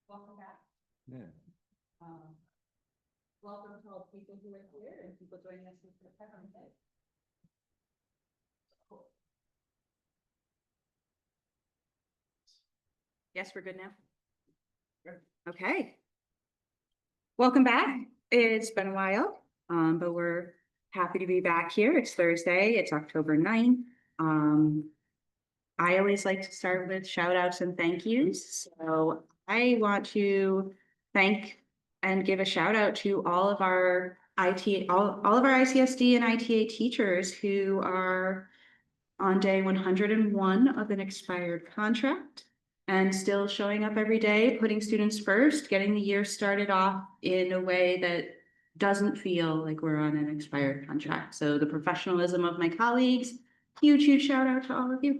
Welcome back. Yeah. Welcome to all the people who are here and people joining us for the second day. Yes, we're good now. Good. Okay. Welcome back. It's been a while, but we're happy to be back here. It's Thursday. It's October 9th. I always like to start with shout outs and thank yous. So I want to thank and give a shout out to all of our all of our ICSD and ITA teachers who are on day 101 of an expired contract and still showing up every day, putting students first, getting the year started off in a way that doesn't feel like we're on an expired contract. So the professionalism of my colleagues, huge, huge shout out to all of you.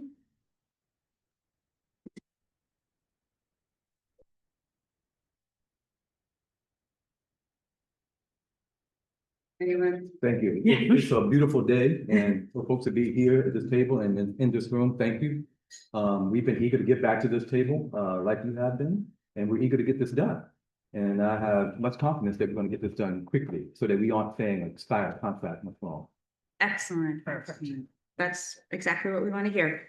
Anyone? Thank you. It's a beautiful day, and for folks to be here at this table and in this room, thank you. We've been eager to get back to this table, like you have been, and we're eager to get this done. And I have much confidence that we're going to get this done quickly so that we aren't paying an expired contract much longer. Excellent. Perfect. That's exactly what we want to hear.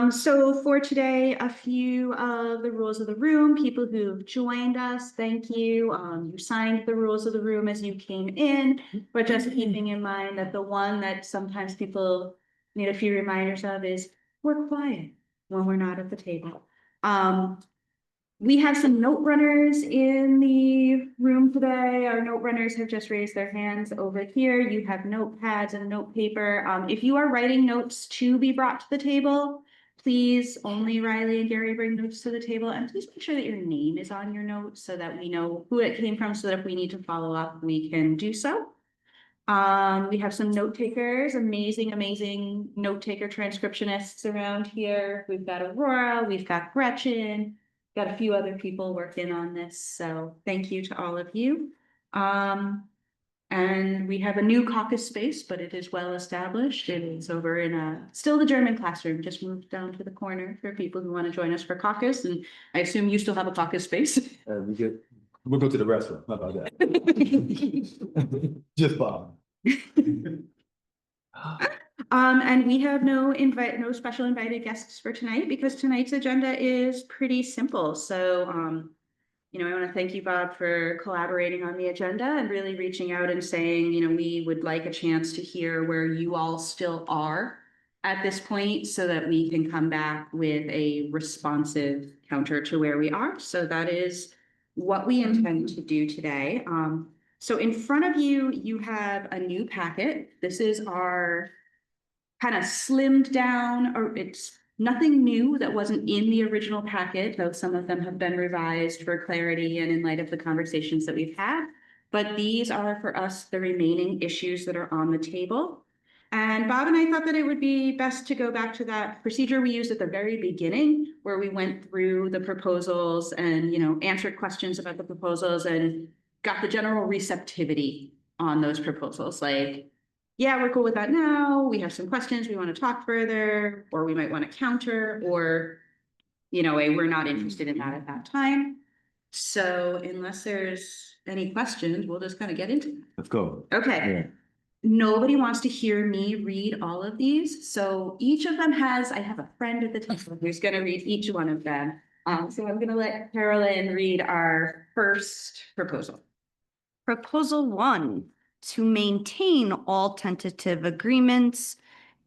So for today, a few of the rules of the room, people who've joined us, thank you. You signed the rules of the room as you came in, but just keeping in mind that the one that sometimes people need a few reminders of is we're quiet when we're not at the table. We have some note runners in the room today. Our note runners have just raised their hands over here. You have notepads and note paper. If you are writing notes to be brought to the table, please only Riley and Gary bring notes to the table, and please make sure that your name is on your notes so that we know who it came from, so that if we need to follow up, we can do so. We have some note takers, amazing note taker transcriptionists around here. We've got Aurora, we've got Gretchen, got a few other people working on this. So thank you to all of you. And we have a new caucus space, but it is well established. It is over in still the German classroom, just moved down to the corner for people who want to join us for caucus. And I assume you still have a caucus space. We'll go to the restaurant. How about that? Just Bob. And we have no special invited guests for tonight because tonight's agenda is pretty simple. So, you know, I want to thank you, Bob, for collaborating on the agenda and really reaching out and saying, you know, we would like a chance to hear where you all still are at this point so that we can come back with a responsive counter to where we are. So that is what we intend to do today. So in front of you, you have a new packet. This is our kind of slimmed down, or it's nothing new that wasn't in the original packet, though some of them have been revised for clarity and in light of the conversations that we've had. But these are for us the remaining issues that are on the table. And Bob and I thought that it would be best to go back to that procedure we used at the very beginning, where we went through the proposals and, you know, answered questions about the proposals and got the general receptivity on those proposals. Like, yeah, we're cool with that now. We have some questions. We want to talk further, or we might want to counter, or, you know, we're not interested in that at that time. So unless there's any questions, we'll just kind of get into it. Let's go. Okay. Yeah. Nobody wants to hear me read all of these. So each of them I have a friend at the table who's going to read each one of them. So I'm going to let Carolyn read our first proposal. Proposal 1, to maintain all tentative agreements.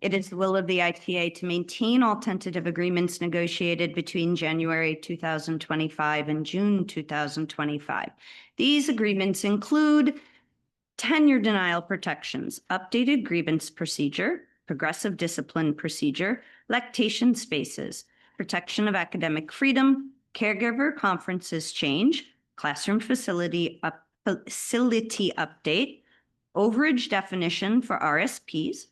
It is the will of the ITA to maintain all tentative agreements negotiated between January 2025 and June 2025. These agreements include tenure denial protections, updated grievance procedure, progressive discipline procedure, lactation spaces, protection of academic freedom, caregiver conferences change, classroom facility update, overage definition for RSPs,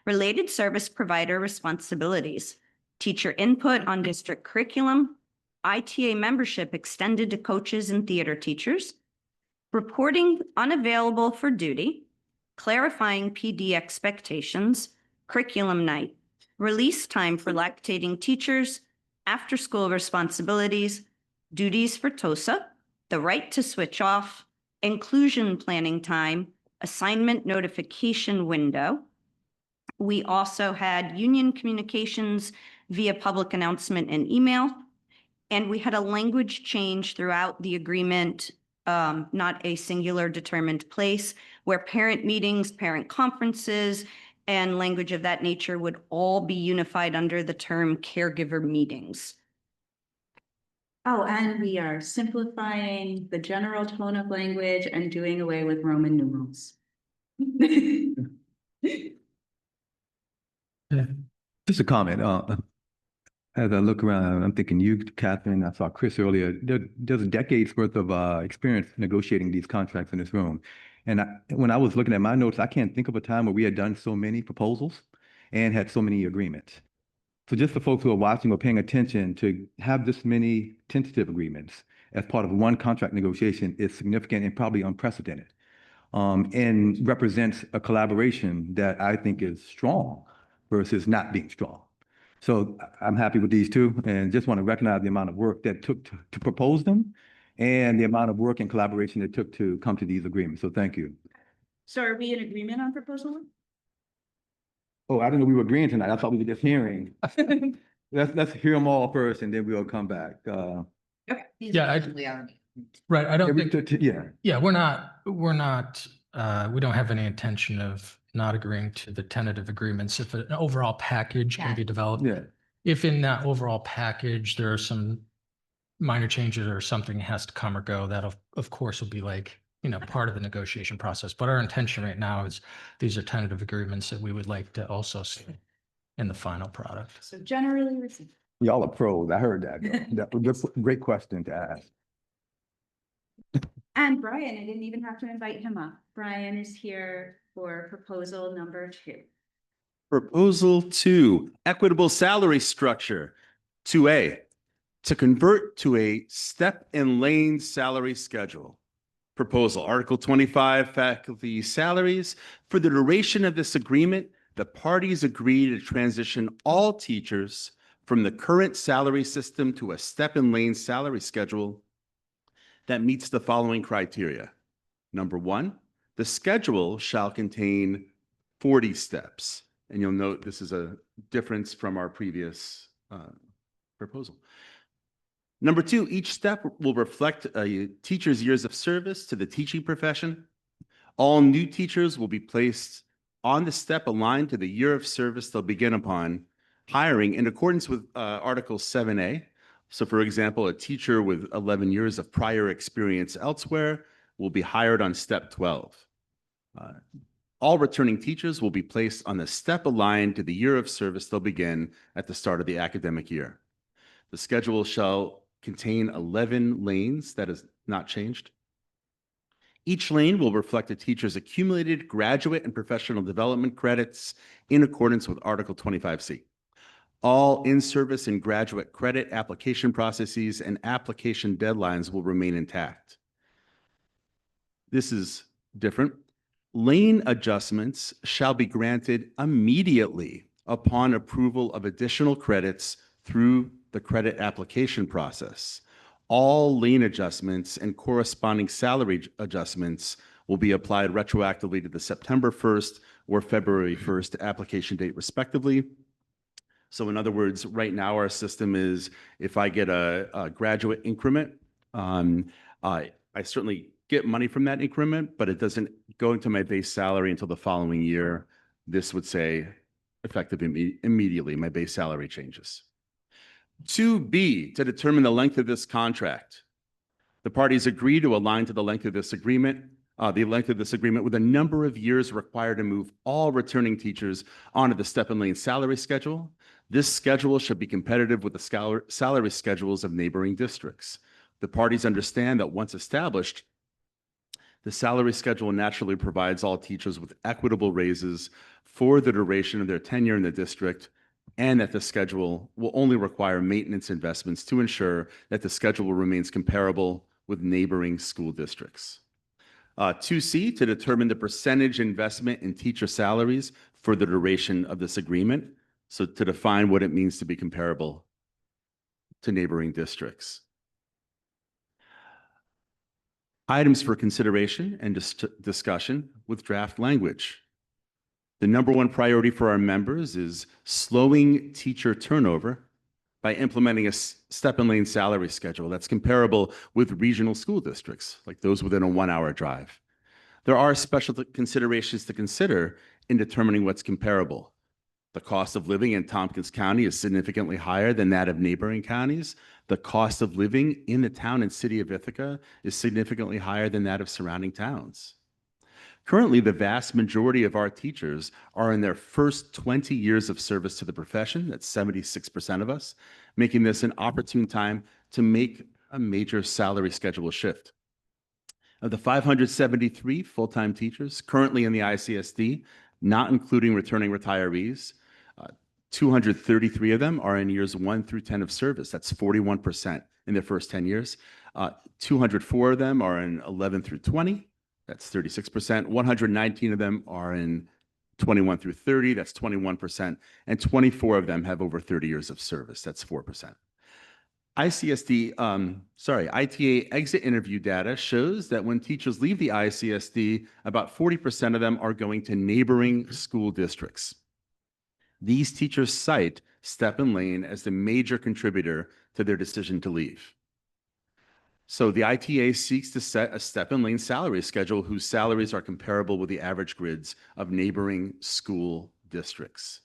related service provider responsibilities, teacher input on district curriculum, ITA membership extended to coaches and theater teachers, reporting unavailable for duty, clarifying PD expectations, curriculum night, release time for lactating teachers, after-school responsibilities, duties for TOSA, the right to switch off, inclusion planning time, assignment notification window. We also had union communications via public announcement and email. And we had a language change throughout the agreement, not a singular determined place, where parent meetings, parent conferences, and language of that nature would all be unified under the term caregiver meetings. Oh, and we are simplifying the general tone of language and doing away with Roman numerals. Just a comment. As I look around, I'm thinking you, Catherine, I saw Chris earlier. There's decades worth of experience negotiating these contracts in this room. And when I was looking at my notes, I can't think of a time where we had done so many proposals and had so many agreements. So just for folks who are watching or paying attention, to have this many tentative agreements as part of one contract negotiation is significant and probably unprecedented. And represents a collaboration that I think is strong versus not being strong. So I'm happy with these two, and just want to recognize the amount of work that took to propose them and the amount of work and collaboration it took to come to these agreements. So thank you. So are we in agreement on proposal one? Oh, I didn't know we were agreeing tonight. I thought we were just hearing. Let's hear them all first, and then we'll come back. Okay. Yeah, right. I don't think, Yeah. we're not, we don't have any intention of not agreeing to the tentative agreements. If an overall package can be developed, Yeah. if in that overall package, there are some minor changes or something has to come or go, that of course will be like, part of the negotiation process. But our intention right now is these are tentative agreements that we would like to also see in the final product. So generally received. Y'all are pros. I heard that. That's a great question to ask. And Brian, I didn't even have to invite him up. Brian is here for proposal number 2. Proposal 2, equitable salary structure. 2A, to convert to a step and lane salary schedule. Proposal, Article 25, faculty salaries. For the duration of this agreement, the parties agree to transition all teachers from the current salary system to a step and lane salary schedule that meets the following criteria. Number 1, the schedule shall contain 40 steps. And you'll note this is a difference from our previous proposal. Number 2, each step will reflect a teacher's years of service to the teaching profession. All new teachers will be placed on the step aligned to the year of service they'll begin upon hiring in accordance with Article 7A. So for example, a teacher with 11 years of prior experience elsewhere will be hired on step 12. All returning teachers will be placed on the step aligned to the year of service they'll begin at the start of the academic year. The schedule shall contain 11 lanes. That is not changed. Each lane will reflect a teacher's accumulated graduate and professional development credits in accordance with Article 25C. All in-service and graduate credit application processes and application deadlines will remain intact. This is different. Lane adjustments shall be granted immediately upon approval of additional credits through the credit application process. All lane adjustments and corresponding salary adjustments will be applied retroactively to the September 1st or February 1st application date respectively. So in other words, right now our system is if I get a graduate increment, I certainly get money from that increment, but it doesn't go into my base salary until the following year. This would say effective immediately, my base salary changes. 2B, to determine the length of this contract. The parties agree to align to the length of this agreement, with a number of years required to move all returning teachers onto the step and lane salary schedule. This schedule should be competitive with the salary schedules of neighboring districts. The parties understand that once established, the salary schedule naturally provides all teachers with equitable raises for the duration of their tenure in the district, and that the schedule will only require maintenance investments to ensure that the schedule remains comparable with neighboring school districts. 2C, to determine the percentage investment in teacher salaries for the duration of this agreement. So to define what it means to be comparable to neighboring districts. Items for consideration and discussion with draft language. The number one priority for our members is slowing teacher turnover by implementing a step and lane salary schedule that's comparable with regional school districts, like those within a 1-hour drive. There are special considerations to consider in determining what's comparable. The cost of living in Tompkins County is significantly higher than that of neighboring counties. The cost of living in the town and city of Ithaca is significantly higher than that of surrounding towns. Currently, the vast majority of our teachers are in their first 20 years of service to the profession. That's 76% of us, making this an opportune time to make a major salary schedule shift. Of the 573 full-time teachers currently in the ICSD, not including returning retirees, 233 of them are in years 1 through 10 of service. That's 41% in their first 10 years. 204 of them are in 11 through 20. That's 36%. 119 of them are in 21 through 30. That's 21%. And 24 of them have over 30 years of service. That's 4%. ITA exit interview data shows that when teachers leave the ICSD, about 40% of them are going to neighboring school districts. These teachers cite step and lane as the major contributor to their decision to leave. So the ITA seeks to set a step and lane salary schedule whose salaries are comparable with the average grids of neighboring school districts.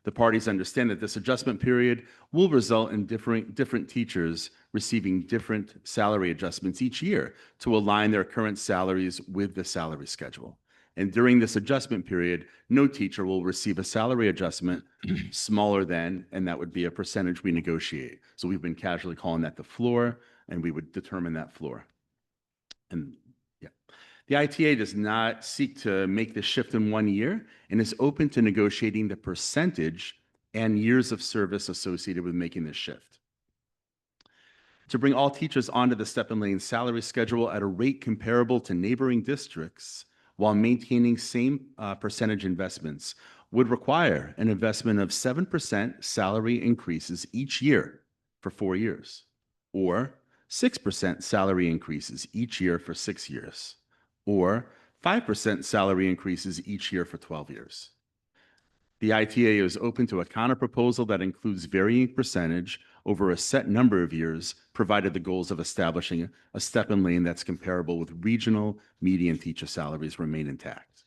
The parties understand that this adjustment period will result in different teachers receiving different salary adjustments each year to align their current salaries with the salary schedule. And during this adjustment period, no teacher will receive a salary adjustment smaller than, and that would be a percentage we negotiate. So we've been casually calling that the floor, and we would determine that floor. And yeah, the ITA does not seek to make this shift in 1 year and is open to negotiating the percentage and years of service associated with making this shift. To bring all teachers onto the step and lane salary schedule at a rate comparable to neighboring districts, while maintaining same percentage investments, would require an investment of 7% salary increases each year for 4 years, or 6% salary increases each year for 6 years, or 5% salary increases each year for 12 years. The ITA is open to a counterproposal that includes varying percentage over a set number of years, provided the goals of establishing a step and lane that's comparable with regional median teacher salaries remain intact.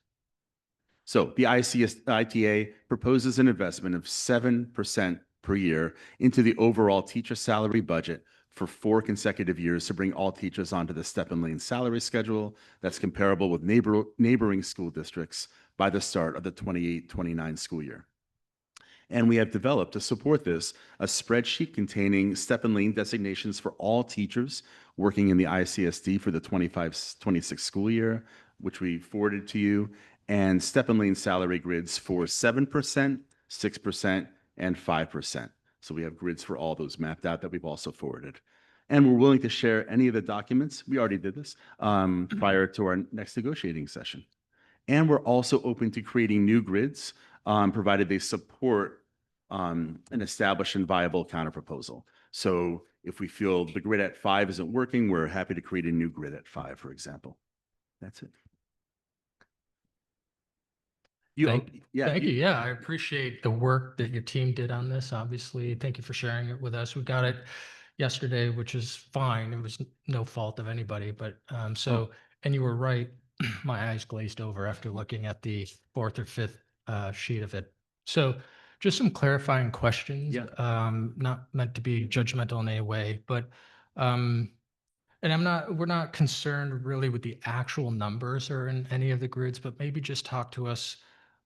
So the ITA proposes an investment of 7% per year into the overall teacher salary budget for 4 consecutive years to bring all teachers onto the step and lane salary schedule that's comparable with neighboring school districts by the start of the 28-29 school year. And we have developed, to support this, a spreadsheet containing step and lane designations for all teachers working in the ICSD for the 25-26 school year, which we forwarded to you, and step and lane salary grids for 7%, 6%, and 5%. So we have grids for all those mapped out that we've also forwarded. And we're willing to share any of the documents, we already did this, prior to our next negotiating session. And we're also open to creating new grids, provided they support an established and viable counterproposal. So if we feel the grid at 5 isn't working, we're happy to create a new grid at 5, for example. That's it. Thank you. Yeah, I appreciate the work that your team did on this. Obviously, thank you for sharing it with us. We got it yesterday, which is fine. It was no fault of anybody, but and you were right. My eyes glazed over after looking at the 4th or 5th sheet of it. So just some clarifying questions, not meant to be judgmental in any way, but and we're not concerned really with the actual numbers or in any of the grids, but maybe just talk to us,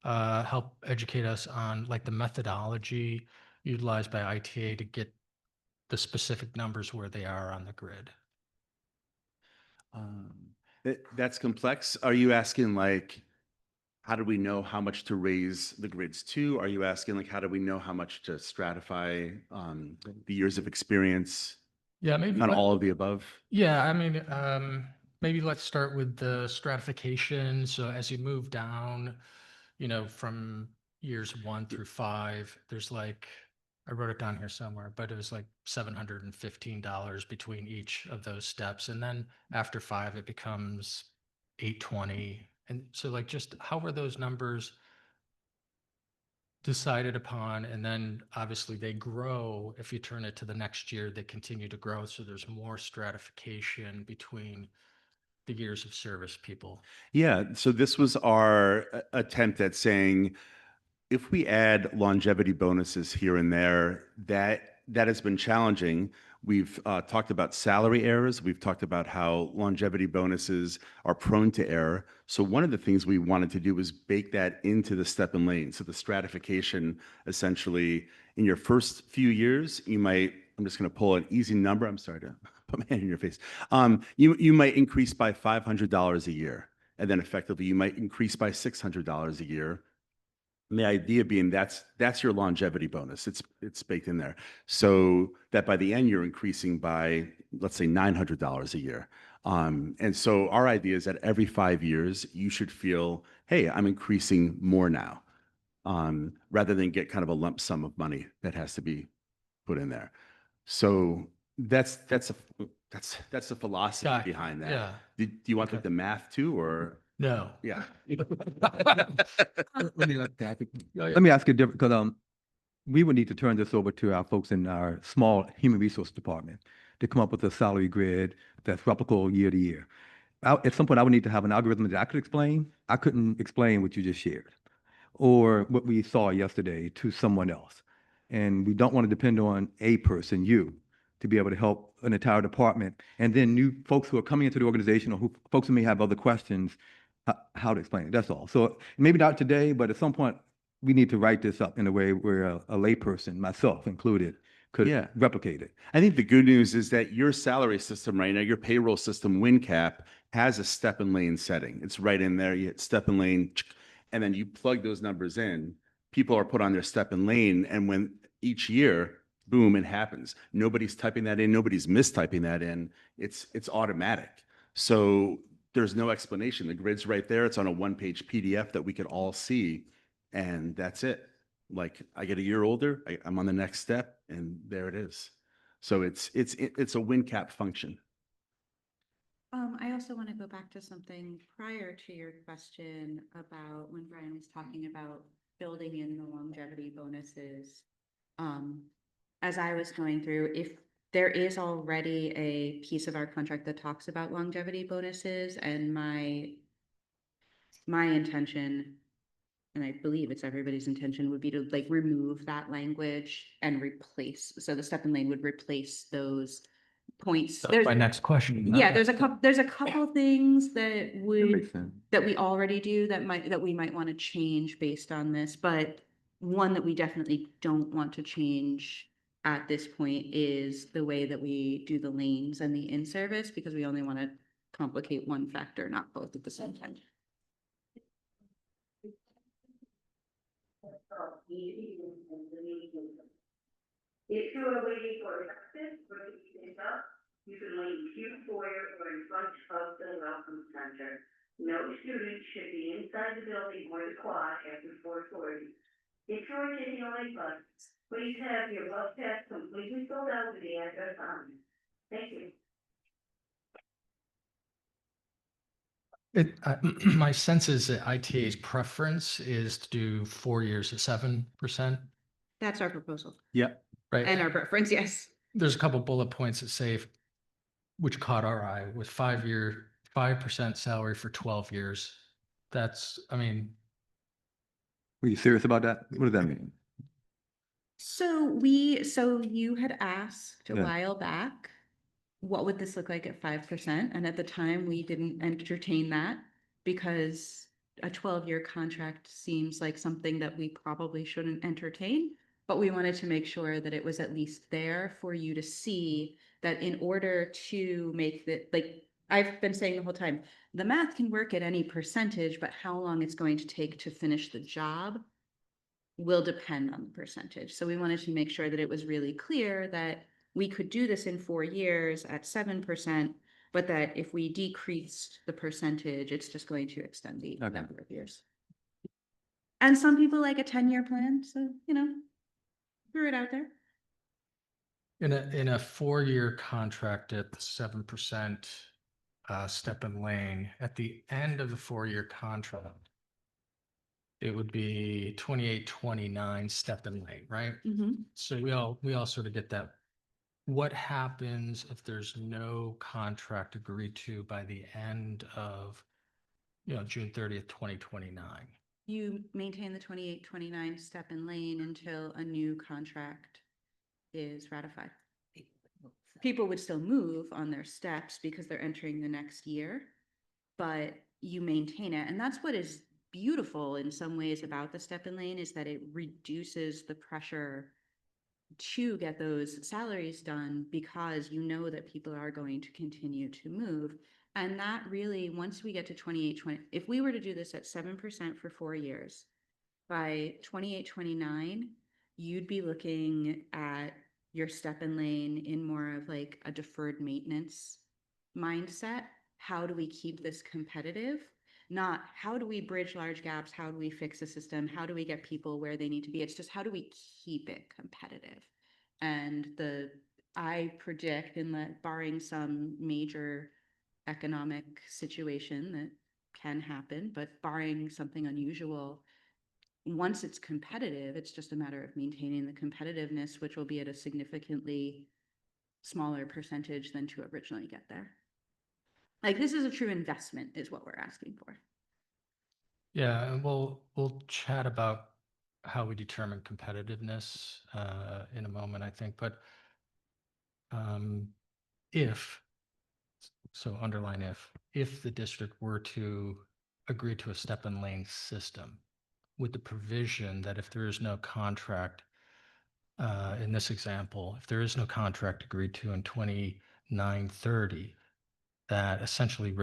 help educate us on like the methodology utilized by ITA to get the specific numbers where they are on the grid. That's complex. Are you asking like, how do we know how much to raise the grids to? Are you asking like, how do we know how much to stratify the years of experience? Yeah, maybe kind of all of the above. Yeah, I mean, maybe let's start with the stratification. So as you move down, from years 1 through 5, there's like, I wrote it down here somewhere, but it was like $715 between each of those steps. And then after 5, it becomes 820. And so like, just how were those numbers decided upon? And then obviously they grow. If you turn it to the next year, they continue to grow. So there's more stratification between the years of service people. Yeah, so this was our attempt at saying, if we add longevity bonuses here and there, that has been challenging. We've talked about salary errors. We've talked about how longevity bonuses are prone to error. So one of the things we wanted to do was bake that into the step and lane. So the stratification, essentially, in your first few years, you might, I'm just going to pull an easy number. I'm sorry to put my hand in your face. You might increase by $500 a year. And then effectively, you might increase by $600 a year. And the idea being that's your longevity bonus. It's baked in there. So that by the end, you're increasing by, let's say, $900 a year. And so our idea is that every 5 years, you should feel, hey, I'm increasing more now, rather than get kind of a lump sum of money that has to be put in there. So that's the philosophy Got- behind that. yeah. Do you want Okay. the math too, or? No. Yeah. Let me Yeah, yeah. let me ask you different, because we would need to turn this over to our folks in our small human resource department to come up with a salary grid that's replicable year to year. At some point, I would need to have an algorithm that I could explain. I couldn't explain what you just shared or what we saw yesterday to someone else. And we don't want to depend on a person, you, to be able to help an entire department. And then new folks who are coming into the organization or folks who may have other questions, how to explain it. That's all. So maybe not today, but at some point, we need to write this up in a way where a layperson, myself included, could Yeah. replicate it. I think the good news is that your salary system right now, your payroll system, WinCap, has a step and lane setting. It's right in there. You hit step and lane, and then you plug those numbers in. People are put on their step and lane, and when each year, boom, it happens. Nobody's typing that in. Nobody's mistyping that in. It's automatic. So there's no explanation. The grid's right there. It's on a one-page PDF that we could all see, and that's it. Like, I get a year older, I'm on the next step, and there it is. So it's a WinCap function. I also want to go back to something prior to your question about when Brian was talking about building in the longevity bonuses. As I was going through, if there is already a piece of our contract that talks about longevity bonuses, and my intention, and I believe it's everybody's intention, would be to like remove that language and replace, so the step and lane would replace those points. That's my next question. Yeah, there's a couple things that That would, makes sense. that we already do that we might want to change based on this, but one that we definitely don't want to change at this point is the way that we do the lanes and the in-service, because we only want to complicate one factor, not both at the same time. If you are waiting for assistance or to be picked up, you can leave Q foyer or in front of the welcome center. No student should be inside the building or the quad after 4:40. If you are taking a late bus, please have your bus pass completely filled out with the address on it. Thank you. My sense is that ITA's preference is to do 4 years at 7%, That's our proposal Yeah. right? and our preference, yes. There's a couple bullet points that say, which caught our eye, with 5% salary for 12 years. That's, I mean, Were you serious about that? What does that mean? So you had asked a Yeah. while back, what would this look like at 5%? And at the time, we didn't entertain that because a 12-year contract seems like something that we probably shouldn't entertain. But we wanted to make sure that it was at least there for you to see that in order to make that, like I've been saying the whole time, the math can work at any percentage, but how long it's going to take to finish the job will depend on the percentage. So we wanted to make sure that it was really clear that we could do this in 4 years at 7%, but that if we decreased the percentage, it's just going to extend the Okay. number of years. And some people like a 10-year plan, so, threw it out there. In a 4-year contract at 7%, step and lane, at the end of the 4-year contract, it would be 28, 29 step and lane, right? So we all sort of get that. What happens if there's no contract agreed to by the end of, June 30th, 2029? You maintain the 28, 29 step and lane until a new contract is ratified. People would still move on their steps because they're entering the next year, but you maintain it. And that's what is beautiful in some ways about the step and lane, is that it reduces the pressure to get those salaries done, because you know that people are going to continue to move. And that really, once we get to 28, 20, if we were to do this at 7% for 4 years, by 28, 29, you'd be looking at your step and lane in more of like a deferred maintenance mindset. How do we keep this competitive? Not how do we bridge large gaps? How do we fix the system? How do we get people where they need to be? It's just how do we keep it competitive? And I predict, barring some major economic situation that can happen, but barring something unusual, once it's competitive, it's just a matter of maintaining the competitiveness, which will be at a significantly smaller percentage than to originally get there. Like, this is a true investment is what we're asking for. Yeah, and we'll chat about how we determine competitiveness in a moment, I think. But underline if the district were to agree to a step and lane system with the provision that if there is no contract, in this example, if there is no contract agreed to in 29-30, that essentially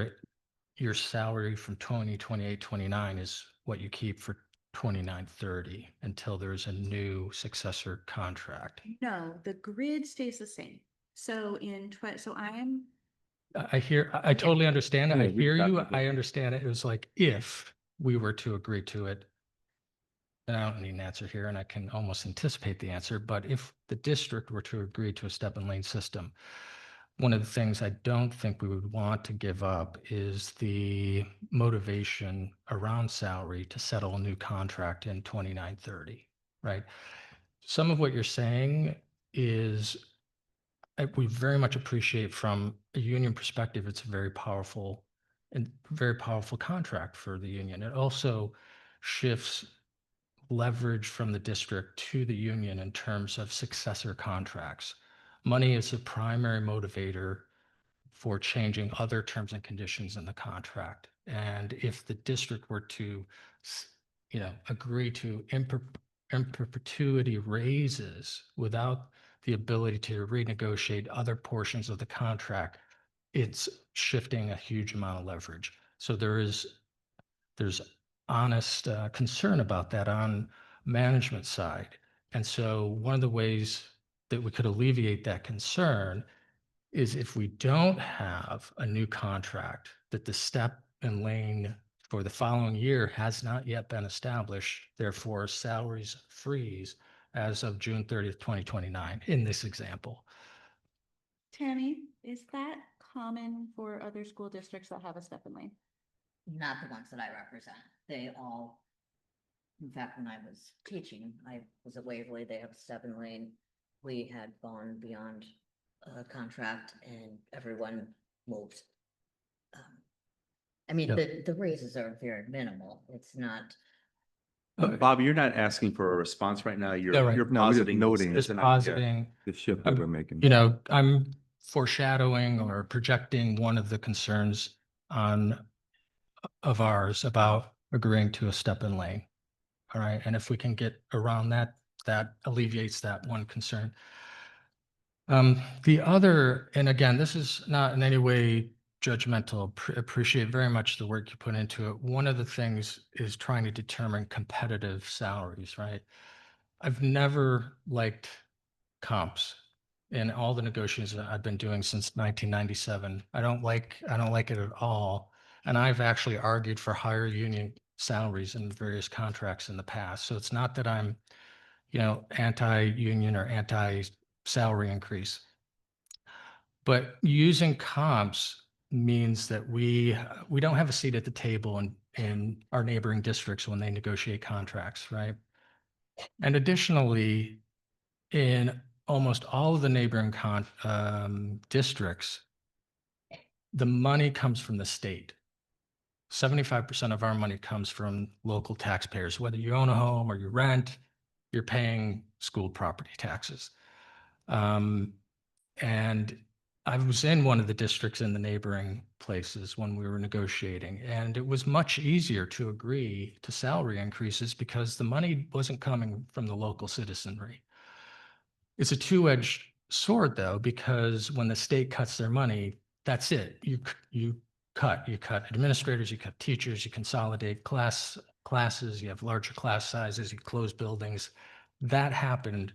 your salary from 28, 29 is what you keep for 29-30 until there's a new successor contract. No, the grid stays the same. So I totally understand it. I Yeah, we hear got you. it. I understand it. It was like, if we were to agree to it, and I don't need an answer here, and I can almost anticipate the answer, but if the district were to agree to a step and lane system, one of the things I don't think we would want to give up is the motivation around salary to settle a new contract in 29-30, right? Some of what you're saying is, we very much appreciate from a union perspective, it's a very powerful contract for the union. It also shifts leverage from the district to the union in terms of successor contracts. Money is a primary motivator for changing other terms and conditions in the contract. And if the district were to, agree to in perpetuity raises without the ability to renegotiate other portions of the contract, it's shifting a huge amount of leverage. So there's honest concern about that on management side. And so one of the ways that we could alleviate that concern is if we don't have a new contract, that the step and lane for the following year has not yet been established, therefore salaries freeze as of June 30th, 2029, in this example. Tammy, is that common for other school districts that have a step and lane? Not the ones that I represent. They all, in fact, when I was teaching, I was at Waverly, they have a step and lane. We had gone beyond a contract and everyone moved. I mean, Yep. the raises are very minimal. It's not. Bob, you're not asking for a response right now. Yeah, right. You're No, we're just positing. noting. this Just as an idea. positing, The shift that we're making. I'm foreshadowing or projecting one of the concerns of ours about agreeing to a step and lane. All right. And if we can get around that, that alleviates that one concern. The other, and again, this is not in any way judgmental, appreciate very much the work you put into it. One of the things is trying to determine competitive salaries, right? I've never liked comps in all the negotiations that I've been doing since 1997. I don't like it at all. And I've actually argued for higher union salaries in various contracts in the past. So it's not that I'm, anti-union or anti-salary increase. But using comps means that we don't have a seat at the table in our neighboring districts when they negotiate contracts, right? And additionally, in almost all of the neighboring districts, the money comes from the state. 75% of our money comes from local taxpayers. Whether you own a home or you rent, you're paying school property taxes. And I was in one of the districts in the neighboring places when we were negotiating, and it was much easier to agree to salary increases because the money wasn't coming from the local citizenry. It's a two-edged sword, though, because when the state cuts their money, that's it. You cut administrators, you cut teachers, you consolidate classes, you have larger class sizes, you close buildings. That happened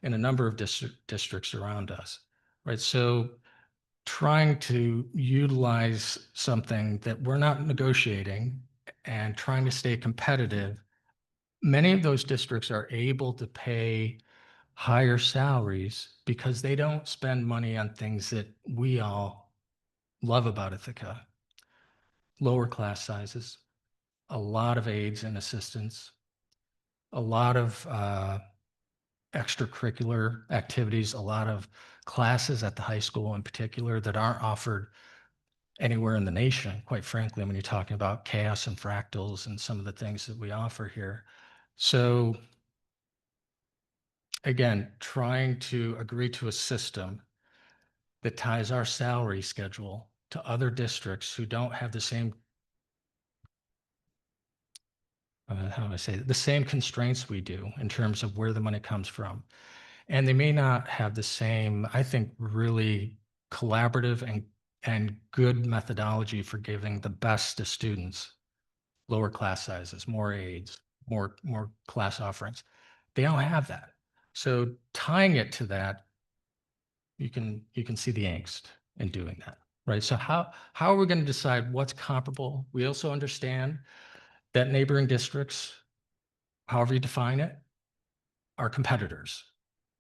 in a number of districts around us, right? So trying to utilize something that we're not negotiating and trying to stay competitive, many of those districts are able to pay higher salaries because they don't spend money on things that we all love about Ithaca. Lower class sizes, a lot of aides and assistants, a lot of extracurricular activities, a lot of classes at the high school in particular that aren't offered anywhere in the nation, quite frankly, when you're talking about chaos and fractals and some of the things that we offer here. So again, trying to agree to a system that ties our salary schedule to other districts who don't have the same, how do I say it? The same constraints we do in terms of where the money comes from. And they may not have the same, I think, really collaborative and good methodology for giving the best to students, lower class sizes, more aides, more class offerings. They don't have that. So tying it to that, you can see the angst in doing that, right? So how are we going to decide what's comparable? We also understand that neighboring districts, however you define it, are competitors.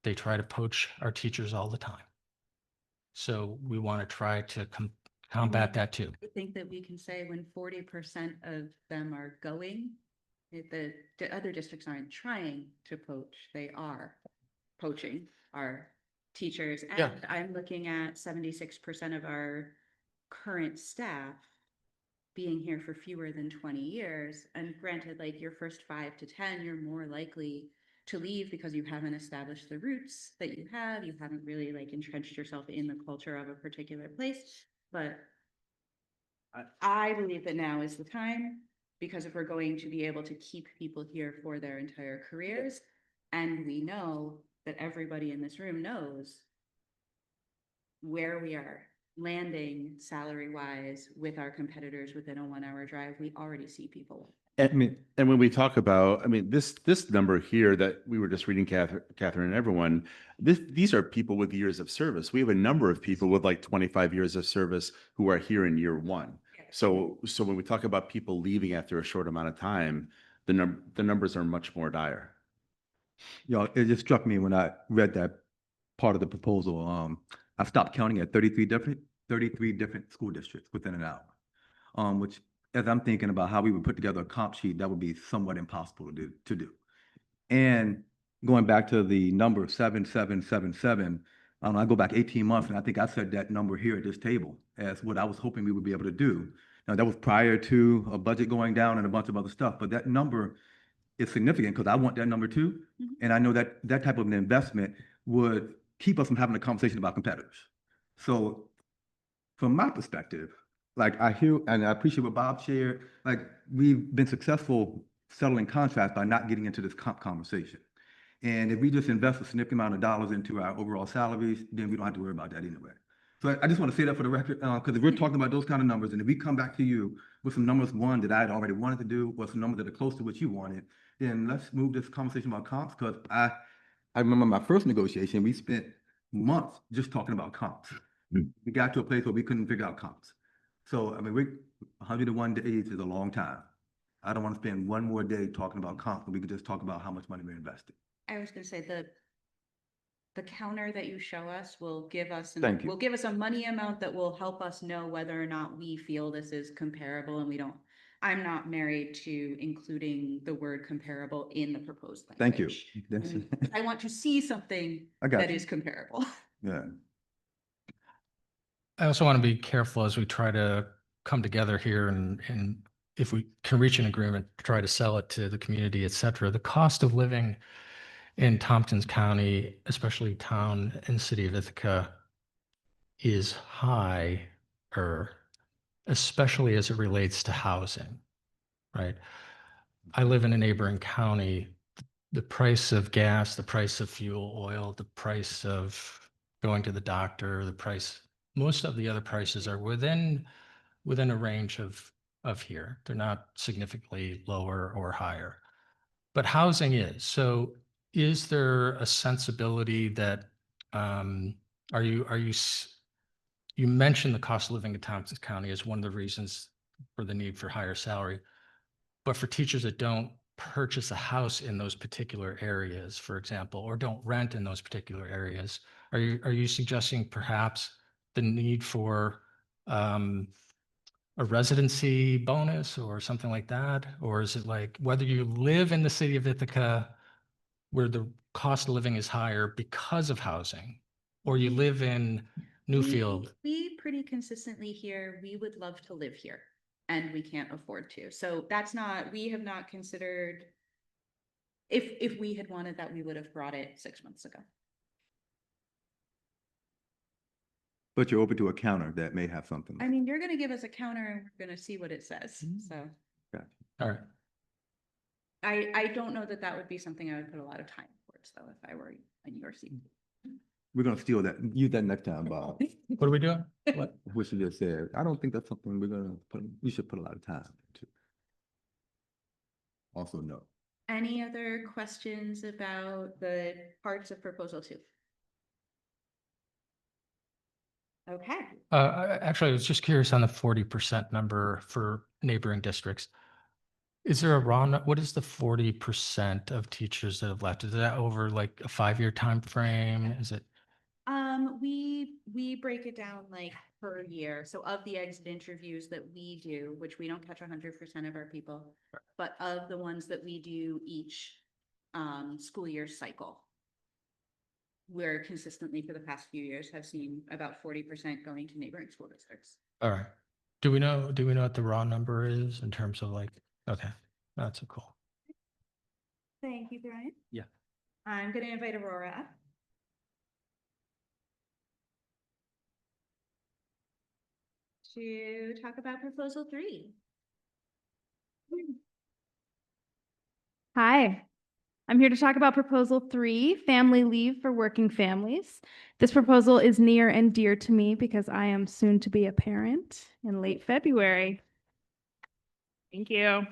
They try to poach our teachers all the time. So we want to try to combat that too. I think that we can say when 40% of them are going, the other districts aren't trying to poach, they are poaching our teachers. Yeah. And I'm looking at 76% of our current staff being here for fewer than 20 years. And granted, like your first 5 to 10, you're more likely to leave because you haven't established the roots that you have. You haven't really like entrenched yourself in the culture of a particular place. But I believe that now is the time, because if we're going to be able to keep people here for their entire careers, and we know that everybody in this room knows where we are landing salary wise with our competitors within a 1-hour drive, we already see people. And when we talk about, this number here that we were just reading, Catherine and everyone, these are people with years of service. We have a number of people with like 25 years of service who are here in year one. So when we talk about people leaving after a short amount of time, the numbers are much more dire. It just struck me when I read that part of the proposal. I stopped counting at 33 different school districts within an hour, which, as I'm thinking about how we would put together a comp sheet, that would be somewhat impossible to do. And going back to the number 7777, I go back 18 months, and I think I said that number here at this table as what I was hoping we would be able to do. Now, that was prior to a budget going down and a bunch of other stuff, but that number is significant because I want that number too. Mhm. And I know that that type of an investment would keep us from having a conversation about competitors. So from my perspective, like I hear and I appreciate what Bob shared, like we've been successful settling contracts by not getting into this comp conversation. And if we just invest a significant amount of dollars into our overall salaries, then we don't have to worry about that anyway. So I just want to say that for the record, because if we're talking about those kind of numbers, and if we come back to you with some numbers, one that I had already wanted to do, or some numbers that are close to what you wanted, then let's move this conversation about comps, because I remember my first negotiation, we spent months just talking about comps. We got to a place where we couldn't figure out comps. So, 101 days is a long time. I don't want to spend one more day talking about comp, when we could just talk about how much money we're investing. I was gonna say the counter that you show us will give us, Thank you. will give us a money amount that will help us know whether or not we feel this is comparable, and we don't, I'm not married to including the word comparable in the proposed Thank you. language. That's- I want to see something I got that you. is comparable. Yeah. I also want to be careful as we try to come together here and if we can reach an agreement, try to sell it to the community, et cetera. The cost of living in Tompkins County, especially town and city of Ithaca, is higher, especially as it relates to housing, right? I live in a neighboring county. The price of gas, the price of fuel oil, the price of going to the doctor, the price, most of the other prices are within a range of here. They're not significantly lower or higher. But housing is. So is there a sensibility that you mentioned the cost of living in Tompkins County as one of the reasons for the need for higher salary, but for teachers that don't purchase a house in those particular areas, for example, or don't rent in those particular areas, are you suggesting perhaps the need for a residency bonus or something like that? Or is it like whether you live in the city of Ithaca where the cost of living is higher because of housing, or you live in Newfield? We pretty consistently hear, we would love to live here and we can't afford to. So that's not, we have not considered, if we had wanted that, we would have brought it 6 months ago. But you're open to a counter that may have something. I mean, you're gonna give us a counter and we're gonna see what it says, so. All right. I don't know that that would be something I would put a lot of time towards, though, if I were in your seat. We're gonna steal that, use that next time, Bob. What are we doing? What? What you just said. I don't think that's something we're gonna put, we should put a lot of time into. Also, no. Any other questions about the parts of proposal 2? Okay. Actually, I was just curious on the 40% number for neighboring districts. Is there a what is the 40% of teachers that have left? Is that over like a 5-year time frame? Is it? We break it down like per year. So of the exit interviews that we do, which we don't catch 100% of our people, but of the ones that we do each school year cycle, we're consistently for the past few years have seen about 40% going to neighboring school districts. All right. Do we know what the raw number is in terms of like, okay, that's so cool. Thank you, Brian. Yeah. I'm going to invite Aurora up. To talk about proposal 3. Hi, I'm here to talk about proposal 3, family leave for working families. This proposal is near and dear to me because I am soon to be a parent in late February. Thank you.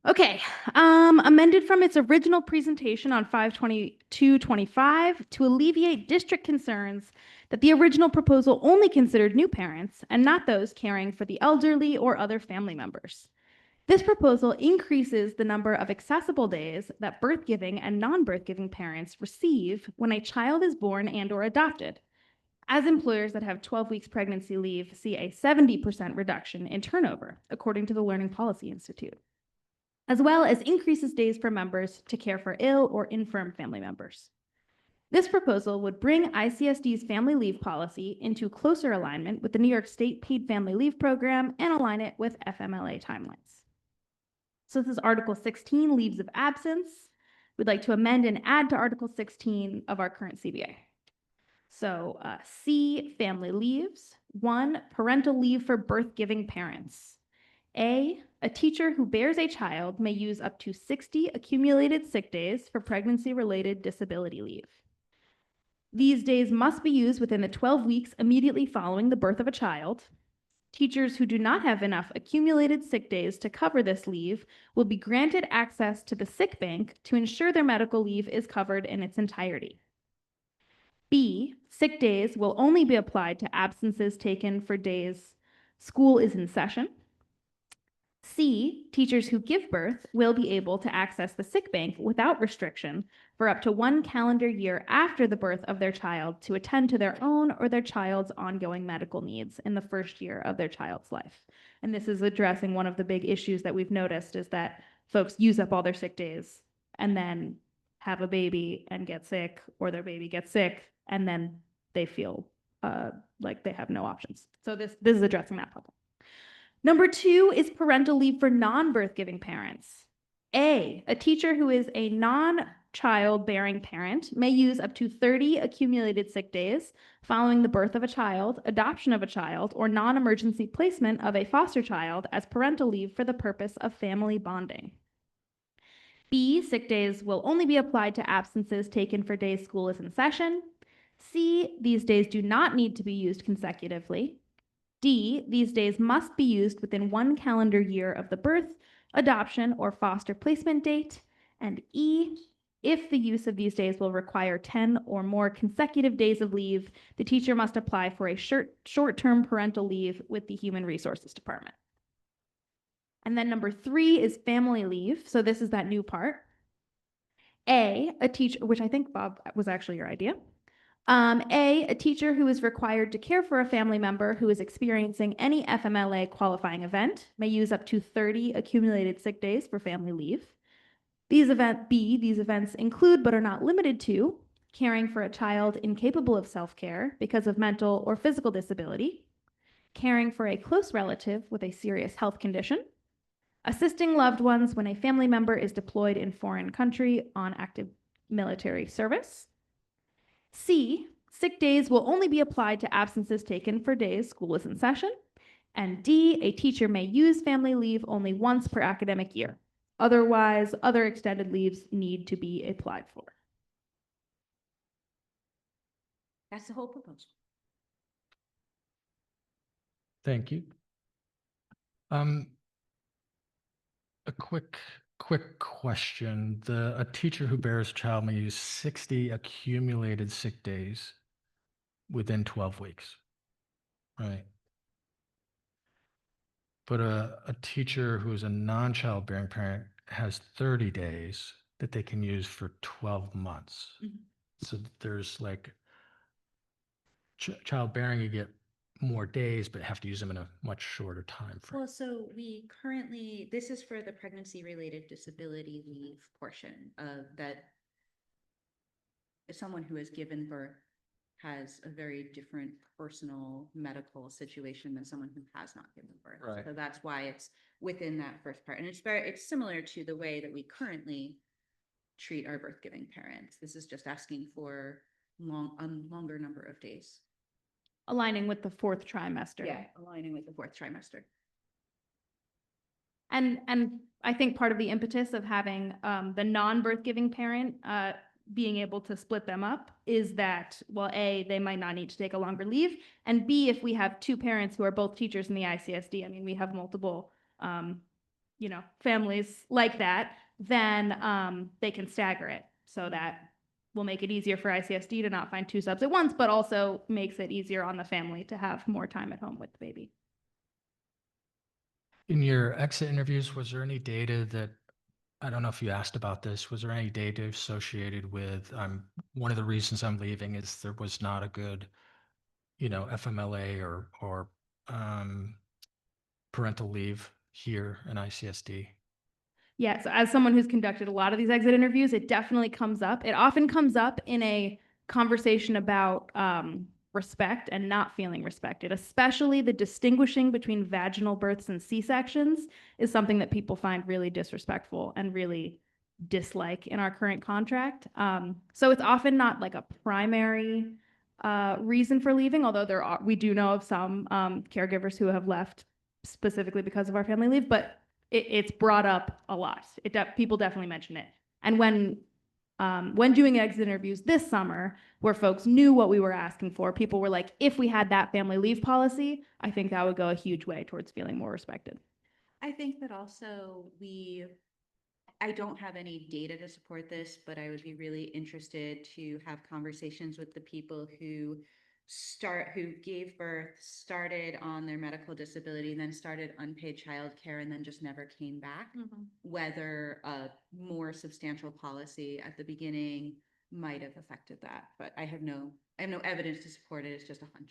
Okay, amended from its original presentation on 5/22/25 to alleviate district concerns that the original proposal only considered new parents and not those caring for the elderly or other family members. This proposal increases the number of accessible days that birth-giving and non-birth-giving parents receive when a child is born and/or adopted, as employers that have 12 weeks pregnancy leave see a 70% reduction in turnover, according to the Learning Policy Institute, as well as increases days for members to care for ill or infirm family members. This proposal would bring ICSD's family leave policy into closer alignment with the New York State Paid Family Leave Program and align it with FMLA timelines. So this is Article 16, leaves of absence. We'd like to amend and add to Article 16 of our current CBA. So C, family leaves. 1, parental leave for birth-giving parents. A teacher who bears a child may use up to 60 accumulated sick days for pregnancy-related disability leave. These days must be used within the 12 weeks immediately following the birth of a child. Teachers who do not have enough accumulated sick days to cover this leave will be granted access to the sick bank to ensure their medical leave is covered in its entirety. B, sick days will only be applied to absences taken for days school is in session. C, teachers who give birth will be able to access the sick bank without restriction for up to 1 calendar year after the birth of their child to attend to their own or their child's ongoing medical needs in the first year of their child's life. And this is addressing one of the big issues that we've noticed is that folks use up all their sick days and then have a baby and get sick, or their baby gets sick and then they feel like they have no options. So this is addressing that problem. Number 2 is parental leave for non-birth giving parents. A teacher who is a non-child bearing parent may use up to 30 accumulated sick days following the birth of a child, adoption of a child, or non-emergency placement of a foster child as parental leave for the purpose of family bonding. B, sick days will only be applied to absences taken for days school is in session. C, these days do not need to be used consecutively. D, these days must be used within 1 calendar year of the birth, adoption, or foster placement date. And E, if the use of these days will require 10 or more consecutive days of leave, the teacher must apply for a short-term parental leave with the Human Resources Department. And then number 3 is family leave. So this is that new part. A teacher, which I think, Bob, was actually your idea. A teacher who is required to care for a family member who is experiencing any FMLA qualifying event may use up to 30 accumulated sick days for family leave. These events include but are not limited to caring for a child incapable of self-care because of mental or physical disability, caring for a close relative with a serious health condition, assisting loved ones when a family member is deployed in foreign country on active military service. C, sick days will only be applied to absences taken for days school is in session. And D, a teacher may use family leave only once per academic year. Otherwise, other extended leaves need to be applied for. That's the whole proposal. Thank you. A quick question. A teacher who bears a child may use 60 accumulated sick days within 12 weeks, right? But a teacher who is a non-child bearing parent has 30 days that they can use for 12 months. Mhm. So there's like childbearing, you get more days, but have to use them in a much shorter time frame. Well, so we currently, this is for the pregnancy-related disability leave portion of that. If someone who has given birth has a very different personal medical situation than someone who has not given birth. Right. So that's why it's within that first part. And it's similar to the way that we currently treat our birth giving parents. This is just asking for a longer number of days. Aligning with the 4th trimester. Yeah, aligning with the 4th trimester. And I think part of the impetus of having the non-birth giving parent being able to split them up is that, well, A, they might not need to take a longer leave, and B, if we have 2 parents who are both teachers in the ICSD, I mean, we have multiple, families like that, then they can stagger it. So that will make it easier for ICSD to not find 2 subs at once, but also makes it easier on the family to have more time at home with the baby. In your exit interviews, was there any data that, I don't know if you asked about this, was there any data associated with, one of the reasons I'm leaving is there was not a good, FMLA or parental leave here in ICSD? Yes, as someone who's conducted a lot of these exit interviews, it definitely comes up. It often comes up in a conversation about respect and not feeling respected, especially the distinguishing between vaginal births and C-sections is something that people find really disrespectful and really dislike in our current contract. So it's often not like a primary reason for leaving, although we do know of some caregivers who have left specifically because of our family leave, but it's brought up a lot. People definitely mention it. And when doing exit interviews this summer, where folks knew what we were asking for, people were like, if we had that family leave policy, I think that would go a huge way towards feeling more respected. I think that also I don't have any data to support this, but I would be really interested to have conversations with the people who who gave birth, started on their medical disability, then started unpaid childcare, and then just never came back. Whether a more substantial policy at the beginning might have affected that, but I have no evidence to support it. It's just a hunch.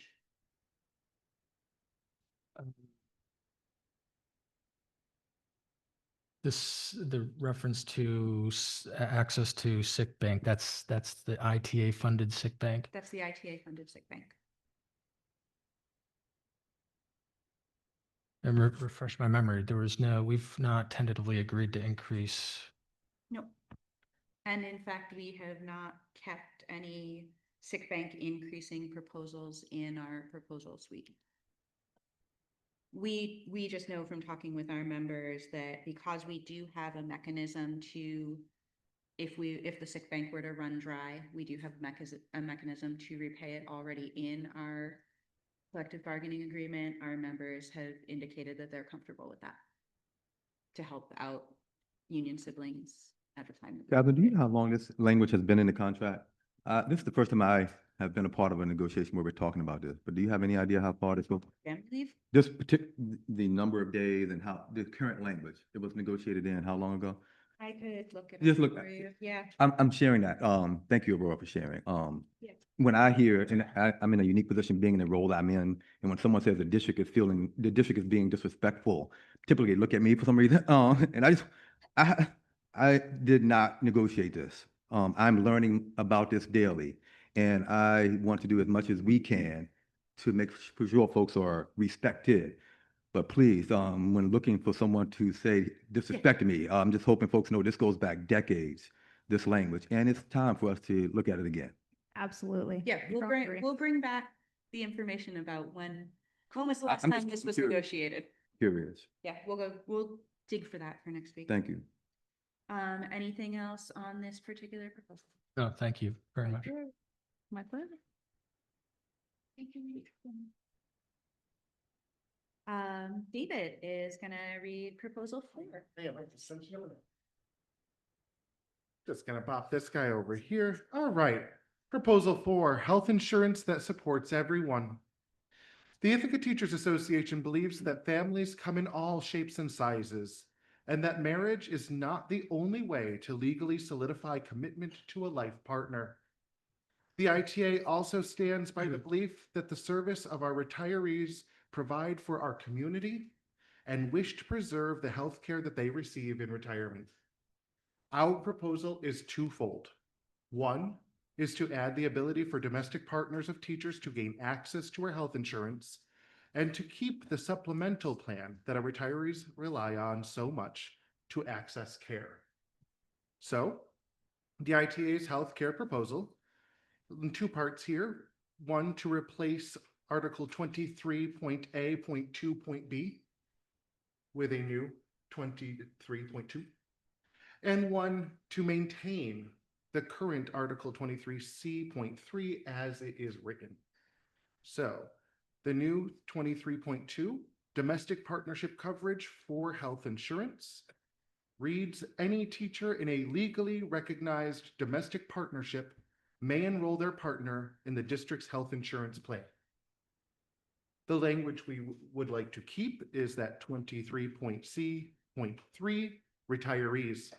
The reference to access to sick bank, that's the ITA funded sick bank. That's the ITA funded sick bank. And refresh my memory, we've not tentatively agreed to increase. Nope. And in fact, we have not kept any sick bank increasing proposals in our proposal suite. We just know from talking with our members that because we do have a mechanism to, if the sick bank were to run dry, we do have a mechanism to repay it already in our collective bargaining agreement. Our members have indicated that they're comfortable with that to help out union siblings at the time. Gavin, do you know how long this language has been in the contract? This is the first time I have been a part of a negotiation where we're talking about this, but do you have any idea how far this goes? Family leave? The number of days and how, the current language, it was negotiated in how long ago? I could look it Just up look- for you. Yeah. I'm sharing that. Thank you, Aurora, for sharing. Yeah. When I hear, and I'm in a unique position being in the role I'm in, and when someone says the district is being disrespectful, typically look at me for some reason. And I did not negotiate this. I'm learning about this daily, and I want to do as much as we can to make sure folks are respected. But please, when looking for someone to say disrespected me, I'm just hoping folks know this goes back decades, this language, and it's time for us to look at it again. Absolutely. Yeah, Strong agree. we'll bring back the information about when was the last I'm time just this was curious. negotiated. Curious. Yeah, we'll dig for that for next week. Thank you. Anything else on this particular proposal? No, thank you very much. My pleasure. Thank you. David is gonna read proposal 4. Just gonna pop this guy over here. All right. Proposal 4, health insurance that supports everyone. The Ithaca Teachers Association believes that families come in all shapes and sizes, and that marriage is not the only way to legally solidify commitment to a life partner. The ITA also stands by the belief that the service of our retirees provide for our community and wish to preserve the health care that they receive in retirement. Our proposal is twofold. One is to add the ability for domestic partners of teachers to gain access to our health insurance and to keep the supplemental plan that our retirees rely on so much to access care. So, the ITA's health care proposal in 2 parts here. One, to replace Article 23.A.2.B with a new 23.2. And one, to maintain the current Article 23C.3 as it is written. So, the new 23.2, domestic partnership coverage for health insurance, reads, any teacher in a legally recognized domestic partnership may enroll their partner in the district's health insurance plan. The language we would like to keep is that 23.C.3, retirees.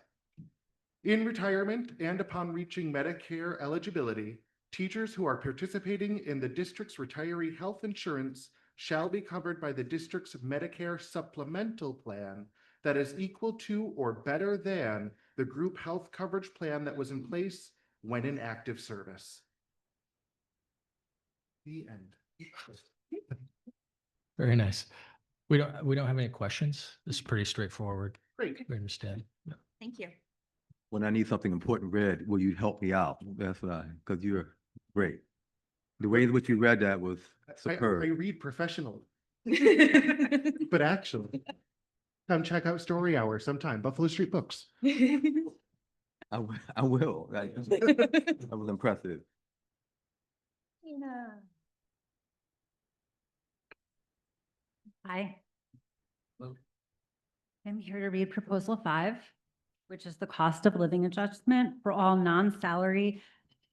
In retirement and upon reaching Medicare eligibility, teachers who are participating in the district's retiree health insurance shall be covered by the district's Medicare supplemental plan that is equal to or better than the group health coverage plan that was in place when in active service. The end. Very nice. We don't have any questions. This is pretty straightforward. Great. We understand. Yeah. Thank you. When I need something important read, will you help me out? That's what because you're great. The way in which you read that was I superb. read professionally, but actually, come check out Story Hour sometime, Buffalo Street Books. I will. That was impressive. Hi. I'm here to read Proposal 5, which is the cost of living adjustment for all non-salary